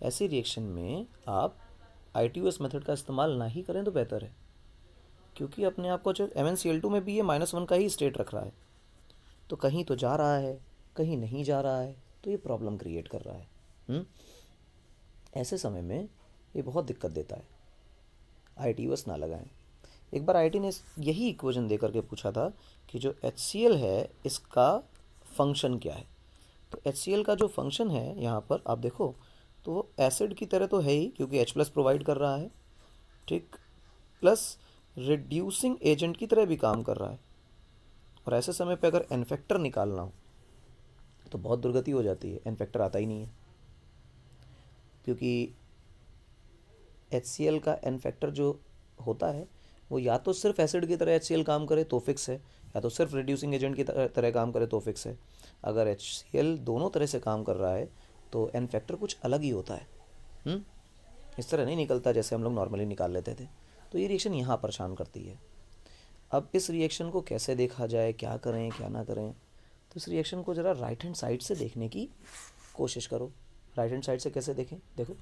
ऐसी रिएक्शन में आप ITUS मेथड का इस्तेमाल ना ही करें तो बेहतर है, क्योंकि अपने आप को जो MnCl2 में भी ये -1 का ही स्टेट रख रहा है, तो कहीं तो जा रहा है, कहीं नहीं जा रहा है, तो ये प्रॉब्लम क्रिएट कर रहा है। ऐसे समय में ये बहुत दिक्कत देता है। ITUS ना लगाएं। एक बार IT ने यही इक्वेशन दे करके पूछा था कि जो HCl है इसका फंक्शन क्या है। तो HCl का जो फंक्शन है यहाँ पर आप देखो, तो वो एसिड की तरह तो है ही, क्योंकि H+ प्रोवाइड कर रहा है, ठीक, प्लस रिड्यूसिंग एजेंट की तरह भी काम कर रहा है। और ऐसे समय पे अगर एन फैक्टर निकालना हो तो बहुत दुर्गति हो जाती है, एन फैक्टर आता ही नहीं है, क्योंकि HCl का एन फैक्टर जो होता है वो या तो सिर्फ एसिड की तरह HCl काम करे तो फिक्स है, या तो सिर्फ रिड्यूसिंग एजेंट की तरह काम करे तो फिक्स है। अगर HCl दोनों तरह से काम कर रहा है तो एन फैक्टर कुछ अलग ही होता है। इस तरह नहीं निकलता जैसे हम लोग नॉर्मली निकाल लेते थे। तो ये रिएक्शन यहाँ परेशान करती है। अब इस रिएक्शन को कैसे देखा जाए, क्या करें क्या ना करें, तो इस रिएक्शन को ज़रा राइट हैंड साइड से देखने की कोशिश करो। राइट हैंड साइड से कैसे देखें, देखो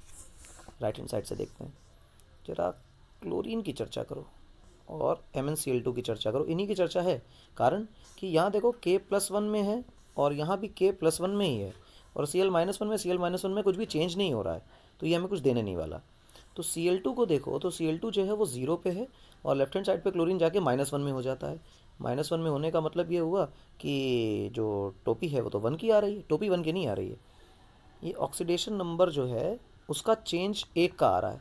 राइट हैंड साइड से देखते हैं। ज़रा क्लोरीन की चर्चा करो और MnCl2 की चर्चा करो। इन्हीं की चर्चा है, कारण कि यहाँ देखो K+1 में है और यहाँ भी K+1 में ही है, और Cl-1 में कुछ भी चेंज नहीं हो रहा है, तो ये हमें कुछ देने नहीं वाला। तो Cl2 को देखो, तो Cl2 जो है वो 0 पे है, और लेफ्ट हैंड साइड पे क्लोरीन जाके -1 में हो जाता है। -1 में होने का मतलब ये हुआ कि जो टोपी है वो तो 1 की आ रही है, टोपी 1 की नहीं आ रही है। ये ऑक्सीडेशन नंबर जो है उसका चेंज 1 का आ रहा है,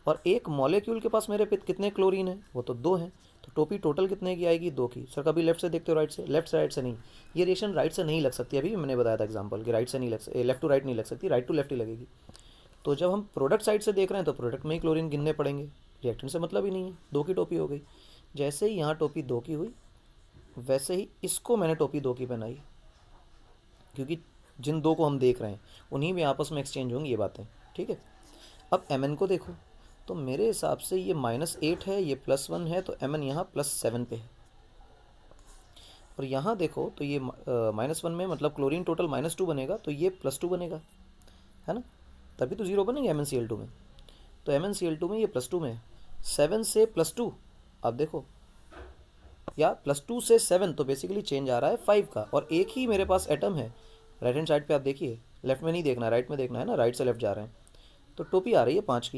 और एक मॉलिक्यूल के पास मेरे पे कितने क्लोरीन है, वो तो 2 हैं, तो टोपी टोटल कितने की आएगी, 2 की। सर कभी लेफ्ट से देखते हो राइट से, लेफ्ट से राइट से नहीं, ये रिएक्शन राइट से नहीं लग सकती। अभी मैंने बताया था एग्जांपल कि राइट से नहीं लग सकती, लेफ्ट टू राइट नहीं लग सकती, राइट टू लेफ्ट ही लगेगी। तो जब हम प्रोडक्ट साइड से देख रहे हैं तो प्रोडक्ट में ही क्लोरीन गिनने पड़ेंगे, रिएक्टेंट से मतलब ही नहीं है। 2 की टोपी हो गई, जैसे ही यहाँ टोपी 2 की हुई वैसे ही इसको मैंने टोपी 2 की पहनाई, क्योंकि जिन 2 को हम देख रहे हैं उन्हीं में आपस में एक्सचेंज होंगी ये बातें, ठीक है। अब Mn को देखो, तो मेरे हिसाब से ये -8 है, ये +1 है, तो Mn यहाँ +7 पे है। और यहाँ देखो तो ये -1 में मतलब क्लोरीन टोटल -2 बनेगा, तो ये +2 बनेगा, है ना, तभी तो 0 बनेंगे MnCl2 में। तो MnCl2 में ये +2 में है, 7 से +2, अब देखो, या +2 से 7, तो बेसिकली चेंज आ रहा है 5 का, और एक ही मेरे पास एटम है। राइट हैंड साइड पे आप देखिए, लेफ्ट में नहीं देखना, राइट में देखना है ना, राइट से लेफ्ट जा रहे हैं। तो टोपी आ रही है 5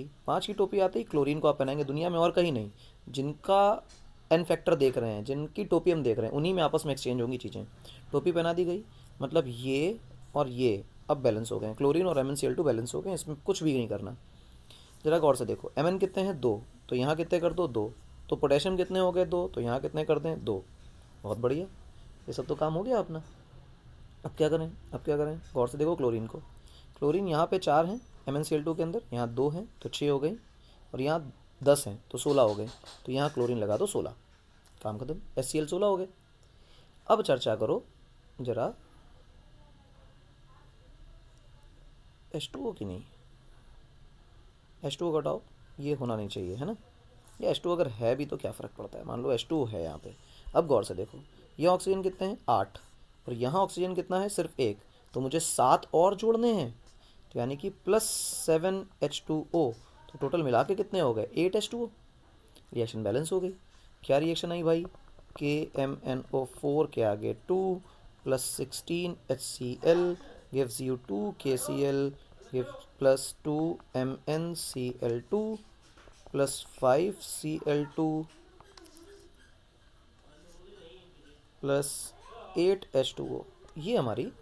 की टोपी आते ही क्लोरीन को आप पहनाएंगे, दुनिया में और कहीं नहीं। जिनका एन फैक्टर देख रहे हैं, जिनकी टोपी हम देख रहे हैं, उन्हीं में आपस में एक्सचेंज होंगी चीज़ें। टोपी पहना दी गई, मतलब ये और ये अब बैलेंस हो गए, क्लोरीन और MnCl2 बैलेंस हो गए, इसमें कुछ भी नहीं करना। ज़रा गौर से देखो, Mn कितने हैं, 2, तो यहाँ कितने कर दो, 2। तो पोटेशियम कितने हो गए, 2, तो यहाँ कितने कर दें, 2। बहुत बढ़िया, ये सब तो काम हो गया अपना। अब क्या करें, गौर से देखो क्लोरीन को। क्लोरीन यहाँ पे 4 हैं MnCl2 के अंदर, यहाँ 2 हैं तो 6 हो गई, और यहाँ 10 हैं तो 16 हो गए, तो यहाँ क्लोरीन लगा दो 16। काम खत्म, HCl 16 हो गए। अब चर्चा करो जरा H2O की नहीं, H2O घटाओ, ये होना नहीं चाहिए है ना। या H2O अगर है भी तो क्या फ़र्क पड़ता है, मान लो H2O है यहाँ पे। अब गौर से देखो, ये ऑक्सीजन कितने हैं 8, और यहाँ ऑक्सीजन कितना है सिर्फ 1, तो मुझे 7 और जोड़ने हैं, तो यानी कि +7H2O, तो टोटल मिला के कितने हो गए 8H2O। रिएक्शन बैलेंस हो गई। क्या रिएक्शन आई भाई, KMnO4 के आगे 2 + 16HCl gives you 2KCl gives +2MnCl2 +5Cl2 +8H2O। ये हमारी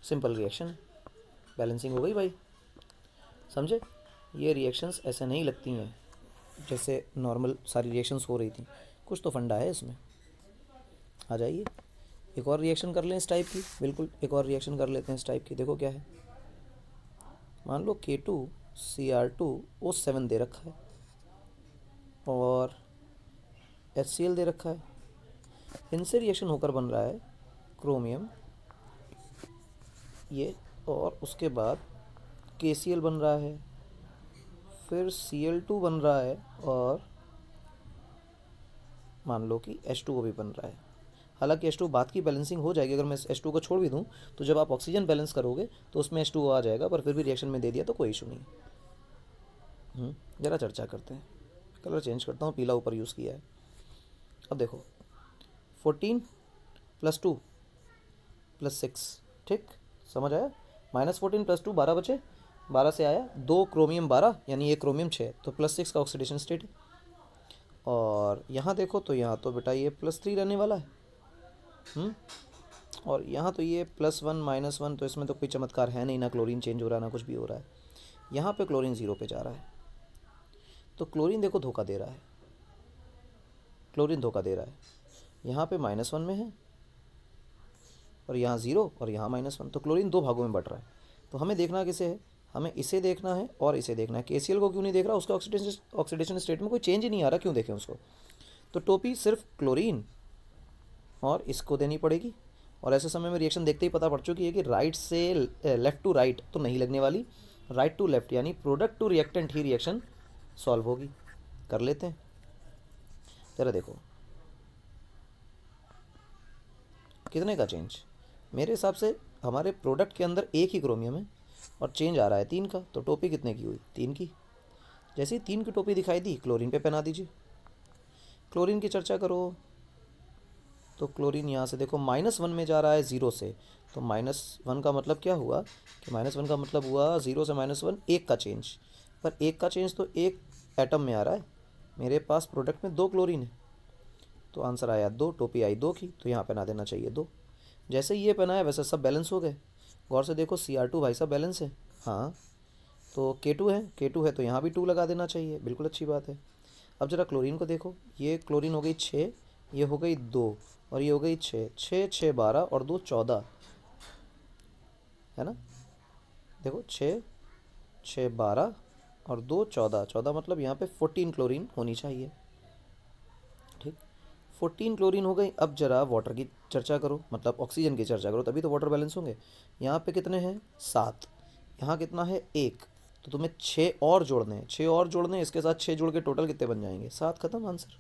सिंपल रिएक्शन है। बैलेंसिंग हो गई भाई, समझे। ये रिएक्शंस ऐसे नहीं लगती हैं जैसे नॉर्मल सारी रिएक्शंस हो रही थी, कुछ तो फंडा है इसमें। आ जाइए एक और रिएक्शन कर लें इस टाइप की, बिल्कुल एक और रिएक्शन कर लेते हैं इस टाइप की। देखो क्या है, मान लो K2Cr2O7 दे रखा है और HCl दे रखा है। इनसे रिएक्शन होकर बन रहा है क्रोमियम ये, और उसके बाद KCl बन रहा है, फिर Cl2 बन रहा है, और मान लो कि H2O भी बन रहा है। हालांकि H2O बाद की बैलेंसिंग हो जाएगी, अगर मैं H2O को छोड़ भी दूँ तो जब आप ऑक्सीजन बैलेंस करोगे तो उसमें H2O आ जाएगा, पर फिर भी रिएक्शन में दे दिया तो कोई इशू नहीं। ज़रा चर्चा करते हैं। कलर चेंज करता हूँ, पीला ऊपर यूज़ किया है। अब देखो 14 + 2 + 6, ठीक समझ आया। -14 + 2 12 बचे, 12 से आया 2 क्रोमियम 12, यानी ये क्रोमियम 6, तो +6 का ऑक्सीडेशन स्टेट है। और यहाँ देखो तो यहाँ तो बेटा ये +3 रहने वाला है। और यहाँ तो ये +1 -1, तो इसमें तो कोई चमत्कार है नहीं, ना क्लोरीन चेंज हो रहा है ना कुछ भी हो रहा है। यहाँ पे क्लोरीन 0 पे जा रहा है, तो क्लोरीन देखो धोखा दे रहा है, क्लोरीन धोखा दे रहा है। यहाँ पे -1 में है और यहाँ 0 और यहाँ -1, तो क्लोरीन 2 भागों में बट रहा है। तो हमें देखना किसे है, हमें इसे देखना है और इसे देखना है। KCl को क्यों नहीं देख रहा, उसका ऑक्सीडेशन स्टेट में कोई चेंज ही नहीं आ रहा, क्यों देखें उसको। तो टोपी सिर्फ क्लोरीन और इसको देनी पड़ेगी। और ऐसे समय में रिएक्शन देखते ही पता पड़ चुकी है कि राइट से लेफ़्ट टू राइट तो नहीं लगने वाली, राइट टू लेफ़्ट यानी प्रोडक्ट टू रिएक्टेंट ही रिएक्शन सॉल्व होगी। कर लेते हैं, ज़रा देखो कितने का चेंज। मेरे हिसाब से हमारे प्रोडक्ट के अंदर एक ही क्रोमियम है और चेंज आ रहा है 3 का, तो टोपी कितने की हुई 3 की। जैसे ही 3 की टोपी दिखाई दी क्लोरीन पे पहना दीजिए। क्लोरीन की चर्चा करो तो क्लोरीन यहाँ से देखो -1 में जा रहा है 0 से, तो -1 का मतलब क्या हुआ कि -1 का मतलब हुआ 0 से -1 1 का चेंज, पर 1 का चेंज तो एक एटम में आ रहा है। मेरे पास प्रोडक्ट में 2 क्लोरीन है, तो आंसर आया 2, टोपी आई 2 की, तो यहाँ पहना देना चाहिए 2। जैसे ही ये पहना है वैसे सब बैलेंस हो गए। गौर से देखो Cr2 भाई साहब बैलेंस है, हाँ। तो K2 है तो यहाँ भी 2 लगा देना चाहिए, बिल्कुल अच्छी बात है। अब ज़रा क्लोरीन को देखो, ये क्लोरीन हो गई 6, ये हो गई 2, और ये हो गई 6, 6 6 12 और 2 14, है ना। देखो 6 6 12 और 2 14, 14 मतलब यहाँ पे 14 क्लोरीन होनी चाहिए, ठीक। 14 क्लोरीन हो गई। अब जरा वाटर की चर्चा करो, मतलब ऑक्सीजन की चर्चा करो, तभी तो वाटर बैलेंस होंगे। यहाँ पे कितने हैं 7, यहाँ कितना है 1, तो तुम्हें 6 और जोड़ने हैं, 6 और जोड़ने हैं, इसके साथ 6 जोड़ के टोटल कितने बन जाएंगे 7, खत्म आंसर,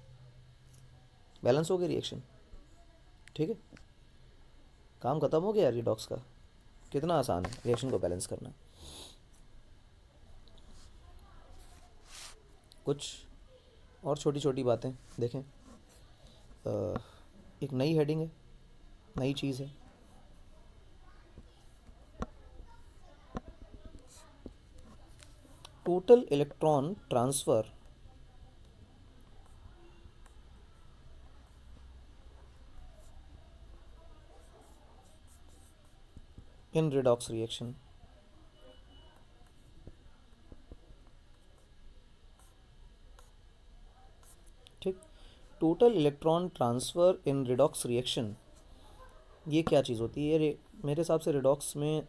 बैलेंस हो गई रिएक्शन, ठीक है। काम खत्म हो गया रिडॉक्स का। कितना आसान है रिएक्शन को बैलेंस करना। कुछ और छोटी छोटी बातें देखें, एक नई हेडिंग है, नई चीज़ है, total electron transfer in redox reaction. ठीक, total electron transfer in redox reaction, ये क्या चीज़ होती है। मेरे हिसाब से रिडॉक्स में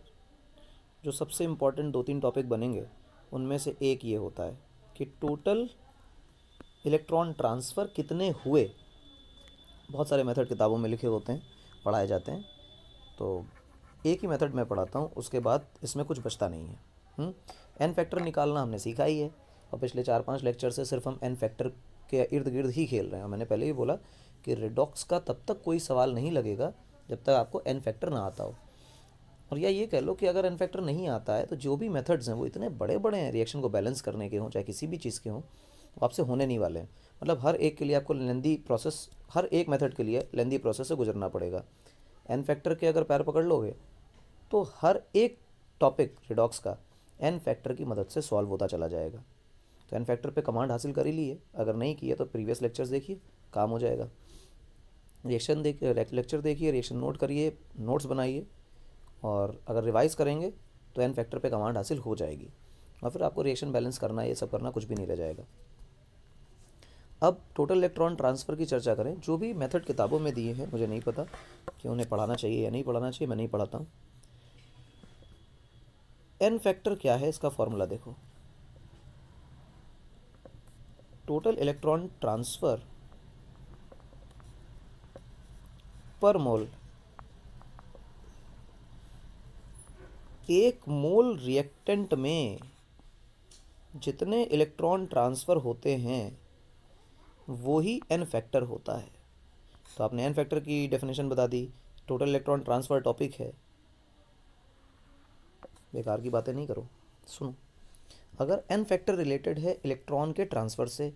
जो सबसे इम्पॉर्टेंट 2-3 टॉपिक बनेंगे उनमें से एक ये होता है कि टोटल इलेक्ट्रॉन ट्रांसफ़र कितने हुए बहुत सारे मेथड किताबों में लिखे होते हैं, पढ़ाए जाते हैं, तो एक ही मेथड मैं पढ़ाता हूँ, उसके बाद इसमें कुछ बचता नहीं है। एन फैक्टर निकालना हमने सीखा ही है, और पिछले 4-5 लेक्चर से सिर्फ हम एन फैक्टर के इर्द गिर्द ही खेल रहे हैं। मैंने पहले ही बोला कि रिडॉक्स का तब तक कोई सवाल नहीं लगेगा जब तक आपको एन फैक्टर ना आता हो। और या ये कह लो कि अगर एन फैक्टर नहीं आता है तो जो भी मेथड्स हैं वो इतने बड़े बड़े हैं रिएक्शन को बैलेंस करने के हों, चाहे किसी भी चीज़ के हों, वो आपसे होने नहीं वाले हैं। मतलब हर एक के लिए आपको लेंदी प्रोसेस, हर एक मेथड के लिए लेंदी प्रोसेस से गुजरना पड़ेगा। एन फैक्टर के अगर पैर पकड़ लोगे तो हर एक टॉपिक रिडॉक्स का एन फैक्टर की मदद से सॉल्व होता चला जाएगा। तो एन फैक्टर पे कमांड हासिल कर ही लिए, अगर नहीं किए तो प्रीवियस लेक्चर्स देखिए, काम हो जाएगा। रिएक्शन लेक्चर देखिए, रिएक्शन नोट करिए, नोट्स बनाइए, और अगर रिवाइज़ करेंगे तो एन फैक्टर पे कमांड हासिल हो जाएगी, और फिर आपको रिएक्शन बैलेंस करना, ये सब करना कुछ भी नहीं रह जाएगा। अब टोटल इलेक्ट्रॉन ट्रांसफ़र की चर्चा करें। जो भी मेथड किताबों में दिए हैं, मुझे नहीं पता कि उन्हें पढ़ाना चाहिए या नहीं पढ़ाना चाहिए, मैं नहीं पढ़ाता हूँ। एन फैक्टर क्या है, इसका फॉर्मूला देखो। टोटल इलेक्ट्रॉन ट्रांसफ़र पर मोल, एक मोल रिएक्टेंट में जितने इलेक्ट्रॉन ट्रांसफ़र होते हैं वो ही एन फैक्टर होता है। तो आपने एन फैक्टर की डेफिनेशन बता दी, टोटल इलेक्ट्रॉन ट्रांसफ़र टॉपिक है, बेकार की बातें नहीं करो, सुनो। अगर एन फैक्टर रिलेटेड है इलेक्ट्रॉन के ट्रांसफ़र से,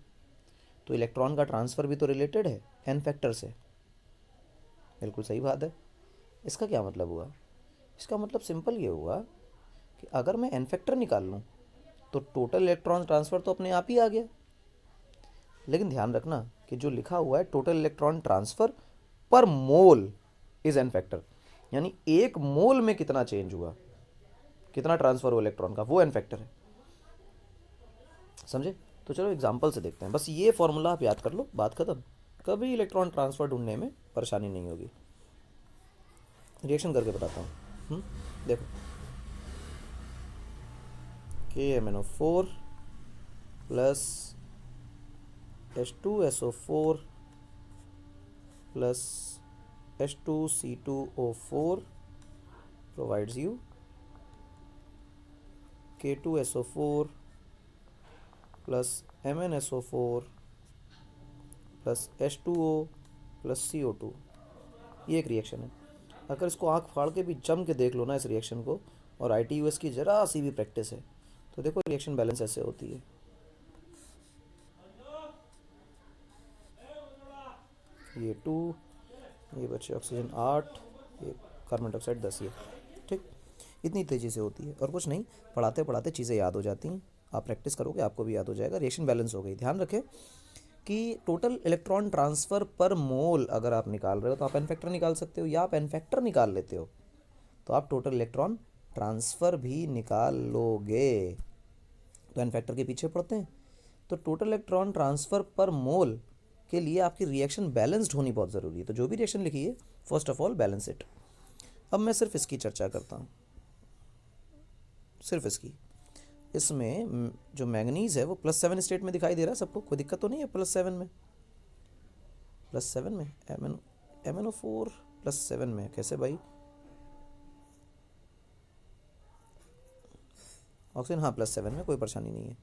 तो इलेक्ट्रॉन का ट्रांसफ़र भी तो रिलेटेड है एन फैक्टर से। बिल्कुल सही बात है। इसका क्या मतलब हुआ? इसका मतलब सिंपल ये हुआ कि अगर मैं एन फैक्टर निकाल लूँ तो टोटल इलेक्ट्रॉन ट्रांसफ़र तो अपने आप ही आ गया। लेकिन ध्यान रखना कि जो लिखा हुआ है total electron transfer per mole is N factor, यानी एक मोल में कितना चेंज हुआ, कितना ट्रांसफ़र हुआ इलेक्ट्रॉन का, वो एन फैक्टर है। समझे? तो चलो एग्जांपल से देखते हैं। बस ये फॉर्मूला आप याद कर लो, बात खत्म। कभी इलेक्ट्रॉन ट्रांसफ़र ढूंढने में परेशानी नहीं होगी। रिएक्शन करके बताता हूँ। देखो, KMnO4 plus H2SO4 plus H2C2O4 provides you K2SO4 plus MnSO4 plus H2O plus CO2। ये एक रिएक्शन है। अगर इसको आँख फाड़ के भी जम के देख लो ना इस रिएक्शन को, और ITUS की ज़रा सी भी प्रैक्टिस है, तो देखो रिएक्शन बैलेंस ऐसे होती है। ये 2, ये बचे ऑक्सीजन 8, ये कार्बन डाइऑक्साइड 10, ये ठीक। इतनी तेज़ी से होती है, और कुछ नहीं, पढ़ाते पढ़ाते चीज़ें याद हो जाती हैं। आप प्रैक्टिस करोगे आपको भी याद हो जाएगा। रिएक्शन बैलेंस हो गई। ध्यान रखें कि टोटल इलेक्ट्रॉन ट्रांसफ़र पर मोल अगर आप निकाल रहे हो तो आप एन फैक्टर निकाल सकते हो, या आप एन फैक्टर निकाल लेते हो तो आप टोटल इलेक्ट्रॉन ट्रांसफ़र भी निकाल लोगे। तो एन फैक्टर के पीछे पड़ते हैं। तो टोटल इलेक्ट्रॉन ट्रांसफ़र पर मोल के लिए आपकी रिएक्शन बैलेंस्ड होनी बहुत ज़रूरी है। तो जो भी रिएक्शन लिखी है, first of all balance it. अब मैं सिर्फ इसकी चर्चा करता हूँ, सिर्फ इसकी। इसमें जो मैंगनीज़ है वो +7 स्टेट में दिखाई दे रहा है सबको, कोई दिक्कत तो नहीं है +7 में? +7 में MnO4 +7 में कैसे भाई? ऑक्सीजन हाँ +7 में, कोई परेशानी नहीं है।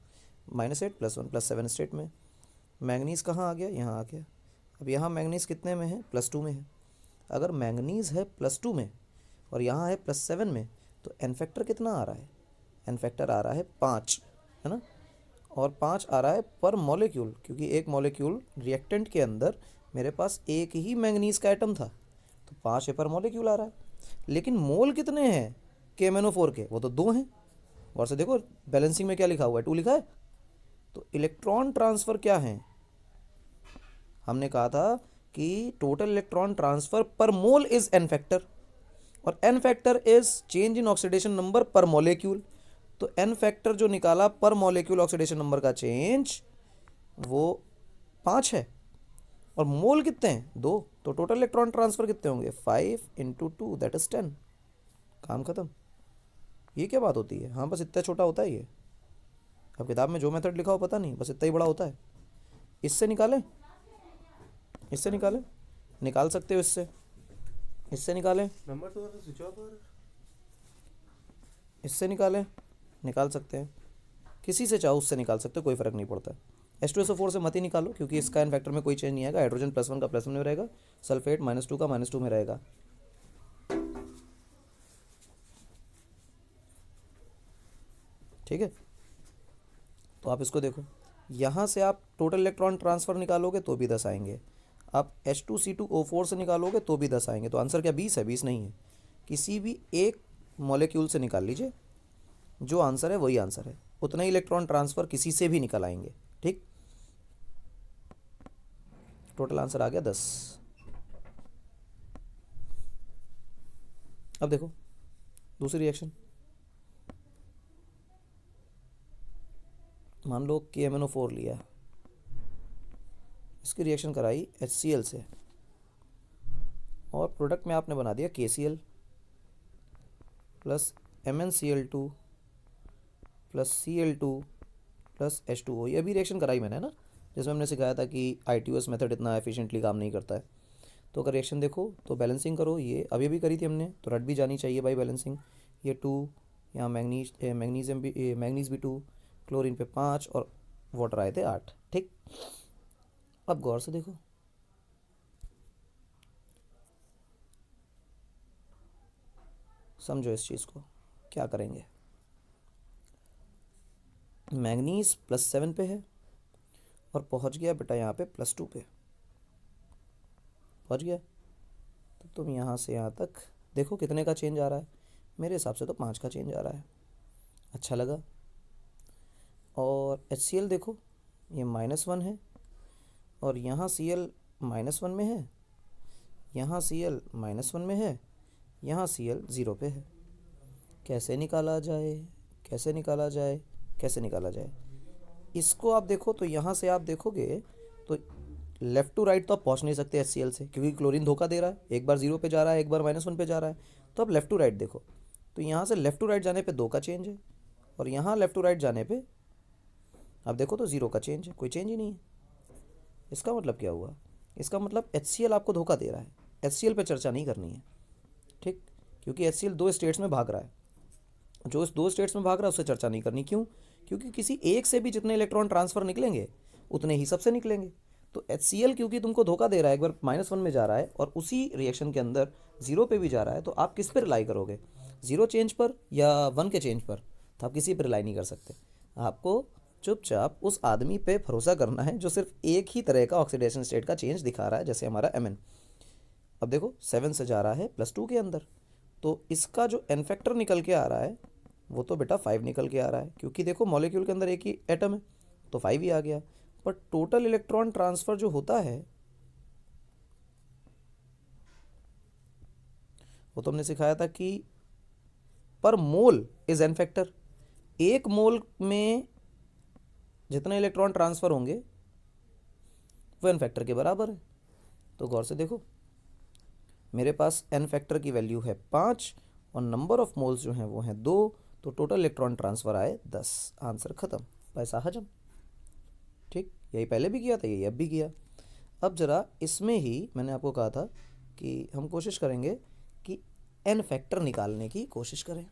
-8 +1 +7 स्टेट में। मैंगनीज़ कहाँ आ गया? यहाँ आ गया। अब यहाँ मैंगनीज़ कितने में है? +2 में है। अगर मैंगनीज़ है +2 में और यहाँ है +7 में, तो एन फैक्टर कितना आ रहा है? एन फैक्टर आ रहा है 5, है ना? और 5 आ रहा है पर मॉलिक्यूल, क्योंकि एक मॉलिक्यूल रिएक्टेंट के अंदर मेरे पास एक ही मैंगनीज़ का एटम था, तो 5 पर मॉलिक्यूल आ रहा है। लेकिन मोल कितने हैं KMnO4 के? वो तो 2 हैं। और से देखो बैलेंसिंग में क्या लिखा हुआ है, 2 लिखा है। तो इलेक्ट्रॉन ट्रांसफ़र क्या है? हमने कहा था कि total electron transfer per mole is N factor, और N factor is change in oxidation number per molecule. तो एन फैक्टर जो निकाला पर मॉलिक्यूल ऑक्सीडेशन नंबर का चेंज, वो 5 है, और मोल कितने हैं? 2। तो टोटल इलेक्ट्रॉन ट्रांसफ़र कितने होंगे? 5 × 2 दैट इज़ 10। काम खत्म। ये क्या बात होती है? हाँ, बस इतना छोटा होता है ये। अब किताब में जो मेथड लिखा हो पता नहीं, बस इतना ही बड़ा होता है। इससे निकालें, इससे निकालें, निकाल सकते हो इससे, इससे निकालें, नंबर तो स्विच ऑफ हो इससे निकालें, निकाल सकते हैं, किसी से चाहो उससे निकाल सकते हो, कोई फ़र्क नहीं पड़ता। H2SO4 से मत ही निकालो क्योंकि इसका एन फैक्टर में कोई चेंज नहीं आएगा। हाइड्रोजन +1 का +1 में रहेगा, सल्फेट -2 का -2 में रहेगा। ठीक है, तो आप इसको देखो, यहाँ से आप टोटल इलेक्ट्रॉन ट्रांसफ़र निकालोगे तो भी 10 आएंगे, आप H2C2O4 से निकालोगे तो भी 10 आएंगे। तो आंसर क्या 20 है? 20 नहीं है। किसी भी एक मॉलिक्यूल से निकाल लीजिए, जो आंसर है वही आंसर है, उतना ही इलेक्ट्रॉन ट्रांसफ़र किसी से भी निकल आएंगे। ठीक, टोटल आंसर आ गया 10। अब देखो दूसरी रिएक्शन, मान लो KMnO4 लिया, इसकी रिएक्शन कराई HCl से और प्रोडक्ट में आपने बना दिया KCl plus MnCl2 plus Cl2 plus H2O। ये अभी रिएक्शन कराई मैंने ना, जिसमें हमने सिखाया था कि ITOS मेथड इतना एफिशिएंटली काम नहीं करता है। तो अगर रिएक्शन देखो तो बैलेंसिंग करो, ये अभी भी करी थी हमने, तो रट भी जानी चाहिए भाई बैलेंसिंग। ये 2, यहाँ मैग्नीशियम भी, मैग्नीज भी 2, क्लोरीन पे 5 और वाटर आए थे 8। ठीक, अब गौर से देखो, समझो इस चीज़ को, क्या करेंगे। मैग्नीज +7 पे है और पहुंच गया बेटा यहाँ पे +2 पे पहुंच गया। तो तुम यहाँ से यहाँ तक देखो कितने का चेंज आ रहा है, मेरे हिसाब से तो 5 का चेंज आ रहा है। अच्छा लगा। और HCl देखो, ये -1 है और यहाँ Cl -1 में है, यहाँ Cl -1 में है, यहाँ Cl 0 पे है। कैसे निकाला जाए, कैसे निकाला जाए, कैसे निकाला जाए? इसको आप देखो तो यहाँ से आप देखोगे तो लेफ़्ट टू राइट तो आप पहुँच नहीं सकते HCl से, क्योंकि क्लोरीन धोखा दे रहा है, एक बार 0 पे जा रहा है, एक बार -1 पे जा रहा है। तो आप लेफ़्ट टू राइट देखो, तो यहाँ से लेफ़्ट टू राइट जाने पे 2 का चेंज है और यहाँ लेफ़्ट टू राइट जाने पे आप देखो तो 0 का चेंज है, कोई चेंज ही नहीं है। इसका मतलब क्या हुआ? इसका मतलब HCl आपको धोखा दे रहा है, HCl पे चर्चा नहीं करनी है। ठीक, क्योंकि HCl 2 स्टेट्स में भाग रहा है, जो इस 2 स्टेट्स में भाग रहा है उससे चर्चा नहीं करनी। क्यों? क्योंकि किसी एक से भी जितने इलेक्ट्रॉन ट्रांसफ़र निकलेंगे उतने ही सबसे निकलेंगे। तो HCl क्योंकि तुमको धोखा दे रहा है, एक बार -1 में जा रहा है और उसी रिएक्शन के अंदर 0 पे भी जा रहा है, तो आप किस पर रिलाई करोगे? 0 चेंज पर या 1 के चेंज पर? तो आप किसी पर रिलाई नहीं कर सकते। आपको चुपचाप उस आदमी पे भरोसा करना है जो सिर्फ एक ही तरह का ऑक्सीडेशन स्टेट का चेंज दिखा रहा है, जैसे हमारा Mn। अब देखो 7 से जा रहा है +2 के अंदर, तो इसका जो एन फैक्टर निकल के आ रहा है वो तो बेटा 5 निकल के आ रहा है, क्योंकि देखो मॉलिक्यूल के अंदर एक ही एटम है तो 5 ही आ गया। पर टोटल इलेक्ट्रॉन ट्रांसफ़र जो होता है वो तो हमने सिखाया था कि पर मोल इज एन फैक्टर, एक मोल में जितने इलेक्ट्रॉन ट्रांसफ़र होंगे वो एन फैक्टर के बराबर है। तो गौर से देखो, मेरे पास एन फैक्टर की वैल्यू है 5 और नंबर ऑफ मोल्स जो हैं वो हैं 2, तो टोटल इलेक्ट्रॉन ट्रांसफ़र आए 10। आंसर ख़त्म, पैसा हजम। ठीक, यही पहले भी किया था, यही अब भी किया। अब ज़रा इसमें ही मैंने आपको कहा था कि हम कोशिश करेंगे कि एन फैक्टर निकालने की कोशिश करें।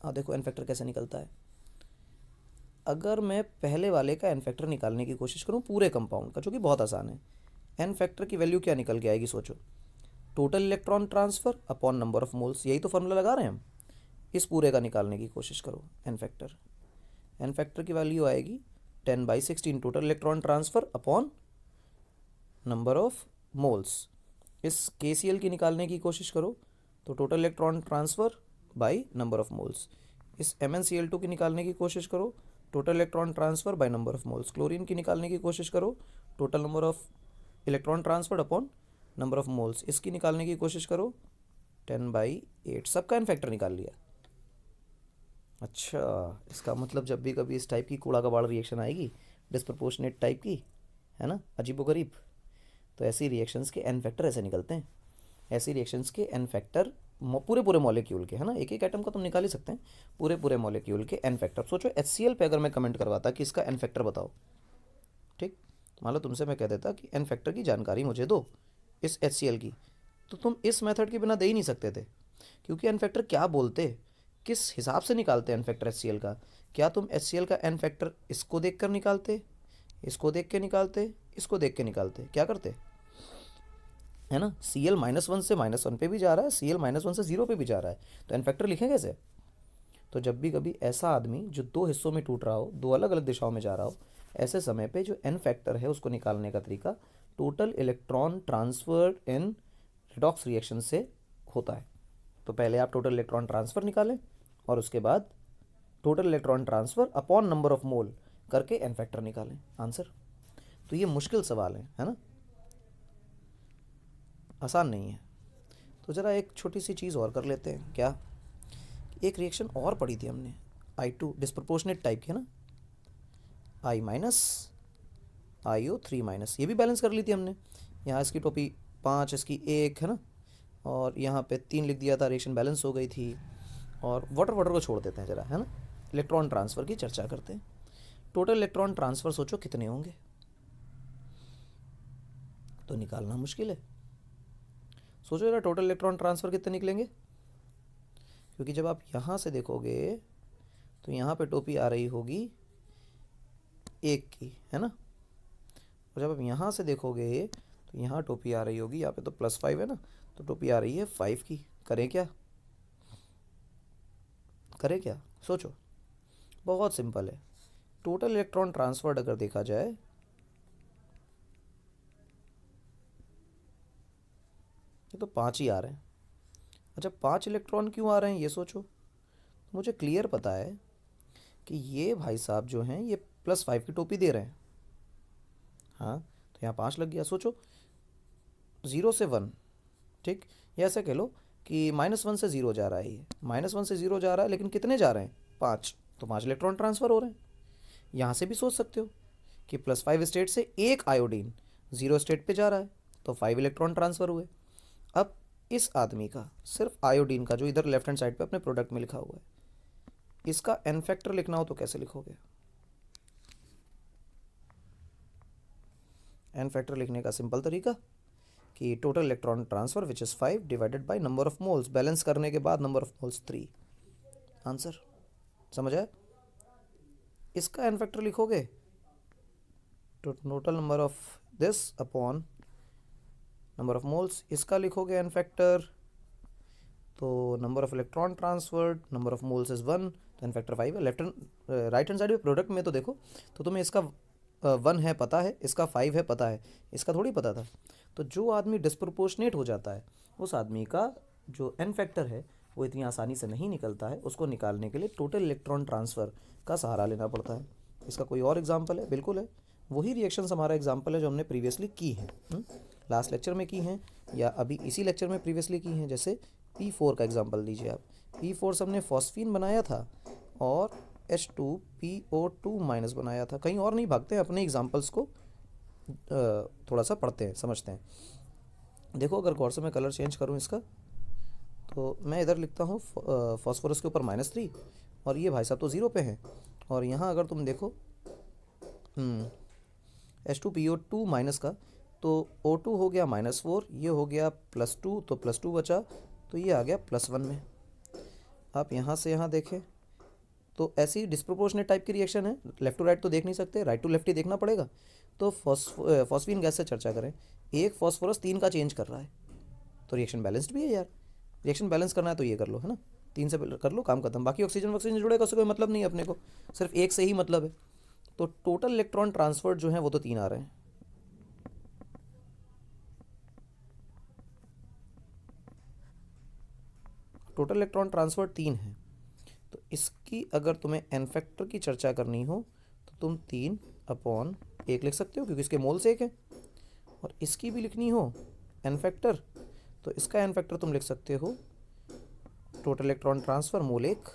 देखो एन फैक्टर कैसे निकलता है। अगर मैं पहले वाले का एन फैक्टर निकालने की कोशिश करूं पूरे कंपाउंड का, जो कि बहुत आसान है, एन फैक्टर की वैल्यू क्या निकल के आएगी? सोचो, total electron transfer upon number of moles, यही तो फार्मूला लगा रहे हैं हम। इस पूरे का निकालने की कोशिश करो एन फैक्टर। एन फैक्टर की वैल्यू आएगी 10/16 total electron transfer upon number of moles. इस KCl की निकालने की कोशिश करो तो total electron transfer by number of moles. इस MnCl2 की निकालने की कोशिश करो, total electron transfer by number of moles. Chlorine की निकालने की कोशिश करो, total number of electron transferred upon number of moles. इसकी निकालने की कोशिश करो 10/8। सबका एन फैक्टर निकाल लिया। अच्छा, इसका मतलब जब भी कभी इस टाइप की कूड़ा कबाड़ रिएक्शन आएगी, डिस्प्रपोर्शनेट टाइप की, है ना, अजीबोगरीब, तो ऐसी रिएक्शंस के एन फैक्टर ऐसे निकलते हैं। ऐसी रिएक्शंस के एन फैक्टर पूरे पूरे मॉलिक्यूल के, है ना, एक एक एटम का तुम निकाल ही सकते हैं, पूरे पूरे मॉलिक्यूल के एन फैक्टर। सोचो HCl पे अगर मैं कमेंट करवाता कि इसका एन फैक्टर बताओ, ठीक, मान लो तुमसे मैं कह देता कि एन फैक्टर की जानकारी मुझे दो, इस HCl की, तो तुम इस मेथड के बिना दे ही नहीं सकते थे, क्योंकि एन फैक्टर क्या बोलते, किस हिसाब से निकालते एन फैक्टर HCl का? क्या तुम HCl का एन फैक्टर इसको देख कर निकालते, इसको देख के निकालते, इसको देख के निकालते? क्या करते, है ना? Cl-1 से -1 पे भी जा रहा है, Cl-1 से 0 पे भी जा रहा है, तो एन फैक्टर लिखें कैसे? तो जब भी कभी ऐसा आदमी जो दो हिस्सों में टूट रहा हो, दो अलग अलग दिशाओं में जा रहा हो, ऐसे समय पे जो एन फैक्टर है उसको निकालने का तरीका टोटल इलेक्ट्रॉन ट्रांसफर इन रिडॉक्स रिएक्शन से होता है। तो पहले आप टोटल इलेक्ट्रॉन ट्रांसफ़र निकालें और उसके बाद total electron transfer upon number of mole करके एन फैक्टर निकालें आंसर। तो ये मुश्किल सवाल है ना, आसान नहीं है। तो ज़रा एक छोटी सी चीज़ और कर लेते हैं, क्या? एक रिएक्शन और पढ़ी थी हमने, I2 डिस्प्रपोर्शनेट टाइप की, है ना, I माइनस IO3 माइनस, ये भी बैलेंस कर ली थी हमने। यहाँ इसकी टोपी 5, इसकी 1, है ना, और यहाँ पे 3 लिख दिया था, रिएक्शन बैलेंस हो गई थी। और वाटर वाटर को छोड़ देते हैं ज़रा, है ना, इलेक्ट्रॉन ट्रांसफ़र की चर्चा करते हैं। टोटल इलेक्ट्रॉन ट्रांसफ़र सोचो कितने होंगे, तो निकालना मुश्किल है। सोचो जरा टोटल इलेक्ट्रॉन ट्रांसफ़र कितने निकलेंगे, क्योंकि जब आप यहाँ से देखोगे तो यहाँ पे टोपी आ रही होगी 1 की, है ना, और जब आप यहाँ से देखोगे तो यहाँ टोपी आ रही होगी, यहाँ पे तो +5 है ना, तो टोपी आ रही है 5 की। करें क्या, करें क्या, सोचो। बहुत सिंपल है। टोटल इलेक्ट्रॉन ट्रांसफर्ड अगर देखा जाए, ये तो 5 ही आ रहे हैं। अच्छा, 5 इलेक्ट्रॉन क्यों आ रहे हैं ये सोचो। मुझे क्लियर पता है कि ये भाई साहब जो हैं ये +5 की टोपी दे रहे हैं, हाँ, तो यहाँ 5 लग गया। सोचो 0 से 1, ठीक, या ऐसा कह लो कि -1 से 0 जा रहा है, ये -1 से 0 जा रहा है, लेकिन कितने जा रहे हैं, 5, तो 5 इलेक्ट्रॉन ट्रांसफ़र हो रहे हैं। यहाँ से भी सोच सकते हो कि +5 स्टेट से एक आयोडीन 0 स्टेट पे जा रहा है, तो 5 इलेक्ट्रॉन ट्रांसफ़र हुए। अब इस आदमी का सिर्फ आयोडीन का, जो इधर लेफ्ट हैंड साइड पे अपने प्रोडक्ट में लिखा हुआ है, इसका एन फैक्टर लिखना हो तो कैसे लिखोगे? एन फैक्टर लिखने का सिंपल तरीका कि total electron transfer which is 5 divided by number of moles, balance करने के बाद नंबर ऑफ मोल्स 3, आंसर। समझ आया? इसका एन फैक्टर लिखोगे तो total number of this upon number of moles, इसका लिखोगे एन फैक्टर, तो number of electron transferred, number of moles is 1, तो एन फैक्टर 5 है। Left hand right hand side पे प्रोडक्ट में तो देखो, तो तुम्हें इसका 1 है पता है, इसका 5 है पता है, इसका थोड़ी पता था। तो जो आदमी डिस्प्रपोर्शनेट हो जाता है उस आदमी का जो एन फैक्टर है वो इतनी आसानी से नहीं निकलता है, उसको निकालने के लिए टोटल इलेक्ट्रॉन ट्रांसफ़र का सहारा लेना पड़ता है। इसका कोई और एग्जाम्पल है? बिल्कुल है, वही रिएक्शंस हमारा एग्जाम्पल है जो हमने प्रीवियसली की हैं, लास्ट लेक्चर में की हैं या अभी इसी लेक्चर में प्रीवियसली की हैं। जैसे P4 का एग्जाम्पल लीजिए आप। P4 से हमने फॉस्फीन बनाया था और H2PO2 माइनस बनाया था। कहीं और नहीं भागते हैं, अपने एग्जाम्पल्स को थोड़ा सा पढ़ते हैं, समझते हैं। देखो अगर गौर से मैं कलर चेंज करूँ इसका, तो मैं इधर लिखता हूँ फॉस्फोरस के ऊपर -3, और ये भाई साहब तो 0 पे हैं, और यहाँ अगर तुम देखो H2PO2 माइनस का, तो O2 हो गया -4, ये हो गया +2, तो +2 बचा, तो ये आ गया +1 में। आप यहाँ से यहाँ देखें तो ऐसी डिस्प्रोपोर्शनेट टाइप की रिएक्शन है, लेफ्ट टू राइट तो देख नहीं सकते, राइट टू लेफ्ट ही देखना पड़ेगा। तो फॉस्फीन गैस से चर्चा करें, एक फॉस्फोरस 3 का चेंज कर रहा है, तो रिएक्शन बैलेंस्ड भी है यार। रिएक्शन बैलेंस करना है तो ये कर लो, है ना, 3 से कर लो, काम खत्म। बाकी ऑक्सीजन वक्सीजन जुड़ेगा उससे कोई मतलब नहीं है अपने को, सिर्फ एक से ही मतलब है। तो टोटल इलेक्ट्रॉन ट्रांसफर जो है वो तो 3 आ रहे हैं। टोटल इलेक्ट्रॉन ट्रांसफर 3 है, तो इसकी अगर तुम्हें एन फैक्टर की चर्चा करनी हो तो तुम 3/1 लिख सकते हो, क्योंकि इसके मोल्स 1 है। और इसकी भी लिखनी हो एन फैक्टर, तो इसका एन फैक्टर तुम लिख सकते हो टोटल इलेक्ट्रॉन ट्रांसफ़र मोल 1।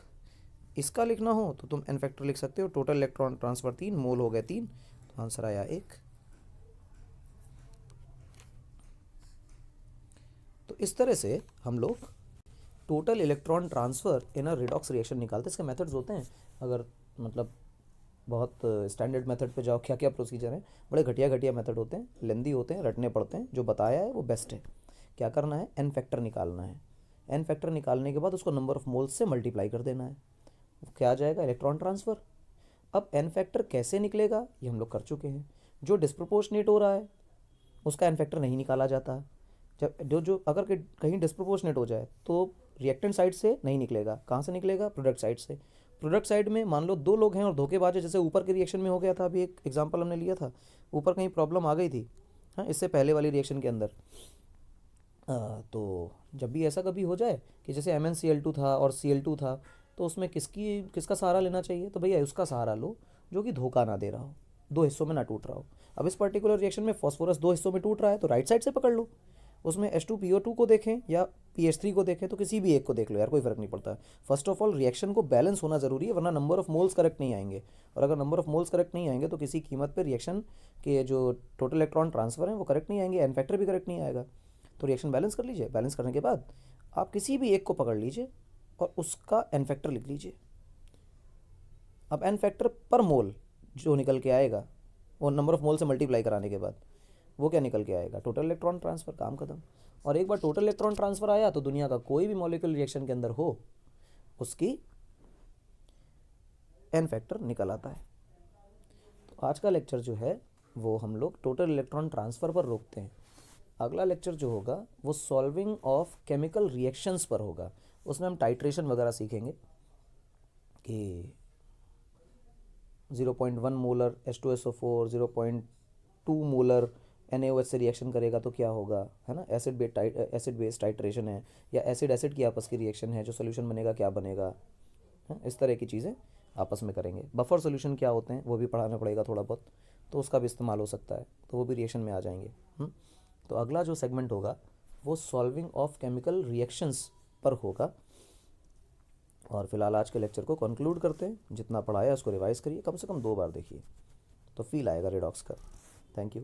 इसका लिखना हो तो तुम एन फैक्टर लिख सकते हो टोटल इलेक्ट्रॉन ट्रांसफ़र 3, मोल हो गए 3, तो आंसर आया 1। तो इस तरह से हम लोग total electron transfer in a redox reaction निकालते हैं। इसके मेथड्स होते हैं, अगर मतलब बहुत स्टैंडर्ड मेथड पे जाओ, क्या क्या प्रोसीजर हैं, बड़े घटिया घटिया मेथड होते हैं, लेंदी होते हैं, रटने पड़ते हैं। जो बताया है वो बेस्ट है। क्या करना है, एन फैक्टर निकालना है। एन फैक्टर निकालने के बाद उसको नंबर ऑफ मोल्स से मल्टीप्लाई कर देना है। क्या आ जाएगा, इलेक्ट्रॉन ट्रांसफ़र। अब एन फैक्टर कैसे निकलेगा ये हम लोग कर चुके हैं। जो डिस्प्रोपोर्शनेट हो रहा है उसका एन फैक्टर नहीं निकाला जाता। जब जो जो अगर कहीं डिस्प्रोपोर्शनेट हो जाए तो रिएक्टेंट साइड से नहीं निकलेगा। कहाँ से निकलेगा, प्रोडक्ट साइड से। प्रोडक्ट साइड में मान लो दो लोग हैं और धोखेबाज है, जैसे ऊपर के रिएक्शन में हो गया था, अभी एक एग्जांपल हमने लिया था, ऊपर कहीं प्रॉब्लम आ गई थी, हाँ, इससे पहले वाली रिएक्शन के अंदर। तो जब भी ऐसा कभी हो जाए कि जैसे MnCl2 था और Cl2 था, तो उसमें किसका सहारा लेना चाहिए, तो भैया उसका सहारा लो जो कि धोखा ना दे रहा हो, दो हिस्सों में ना टूट रहा हो। अब इस पर्टिकुलर रिएक्शन में फॉस्फोरस दो हिस्सों में टूट रहा है, तो राइट साइड से पकड़ लो। उसमें H2PO2 को देखें या PH3 को देखें, तो किसी भी एक को देख लो यार, कोई फ़र्क नहीं पड़ता। फर्स्ट ऑफ ऑल रिएक्शन को बैलेंस होना ज़रूरी है, वरना नंबर ऑफ मोल्स करेक्ट नहीं आएंगे। और अगर नंबर ऑफ मोल्स करेक्ट नहीं आएंगे तो किसी कीमत पर रिएक्शन के जो टोटल इलेक्ट्रॉन ट्रांसफ़र हैं वो करेक्ट नहीं आएंगे, एन फैक्टर भी करेक्ट नहीं आएगा। तो रिएक्शन बैलेंस कर लीजिए। बैलेंस करने के बाद आप किसी भी एक को पकड़ लीजिए और उसका एन फैक्टर लिख लीजिए। अब एन फैक्टर पर मोल जो निकल के आएगा वो नंबर ऑफ मोल से मल्टीप्लाई कराने के बाद वो क्या निकल के आएगा, टोटल इलेक्ट्रॉन ट्रांसफ़र। काम खत्म। और एक बार टोटल इलेक्ट्रॉन ट्रांसफ़र आया तो दुनिया का कोई भी मॉलिक्यूलर रिएक्शन के अंदर हो उसकी एन फैक्टर निकल आता है। तो आज का लेक्चर जो है वो हम लोग टोटल इलेक्ट्रॉन ट्रांसफ़र पर रोकते हैं। अगला लेक्चर जो होगा वो सॉल्विंग ऑफ केमिकल रिएक्शंस पर होगा। उसमें हम टाइट्रेशन वगैरह सीखेंगे कि 0.1 मोलर H2SO4 0.2 मोलर NaOH से रिएक्शन करेगा तो क्या होगा, है ना। एसिड बेस टाइट्रेशन है, या एसिड एसिड की आपस की रिएक्शन है, जो सोल्यूशन बनेगा क्या बनेगा, है? इस तरह की चीज़ें आपस में करेंगे। बफर सोल्यूशन क्या होते हैं वो भी पढ़ाना पड़ेगा थोड़ा बहुत, तो उसका भी इस्तेमाल हो सकता है, तो वो भी रिएक्शन में आ जाएंगे। तो अगला जो सेगमेंट होगा वो सॉल्विंग ऑफ केमिकल रिएक्शंस पर होगा। और फिलहाल आज के लेक्चर को कंक्लूड करते हैं। जितना पढ़ाया उसको रिवाइज करिए, कम से कम 2 बार देखिए तो फील आएगा रेडॉक्स का। Thank you.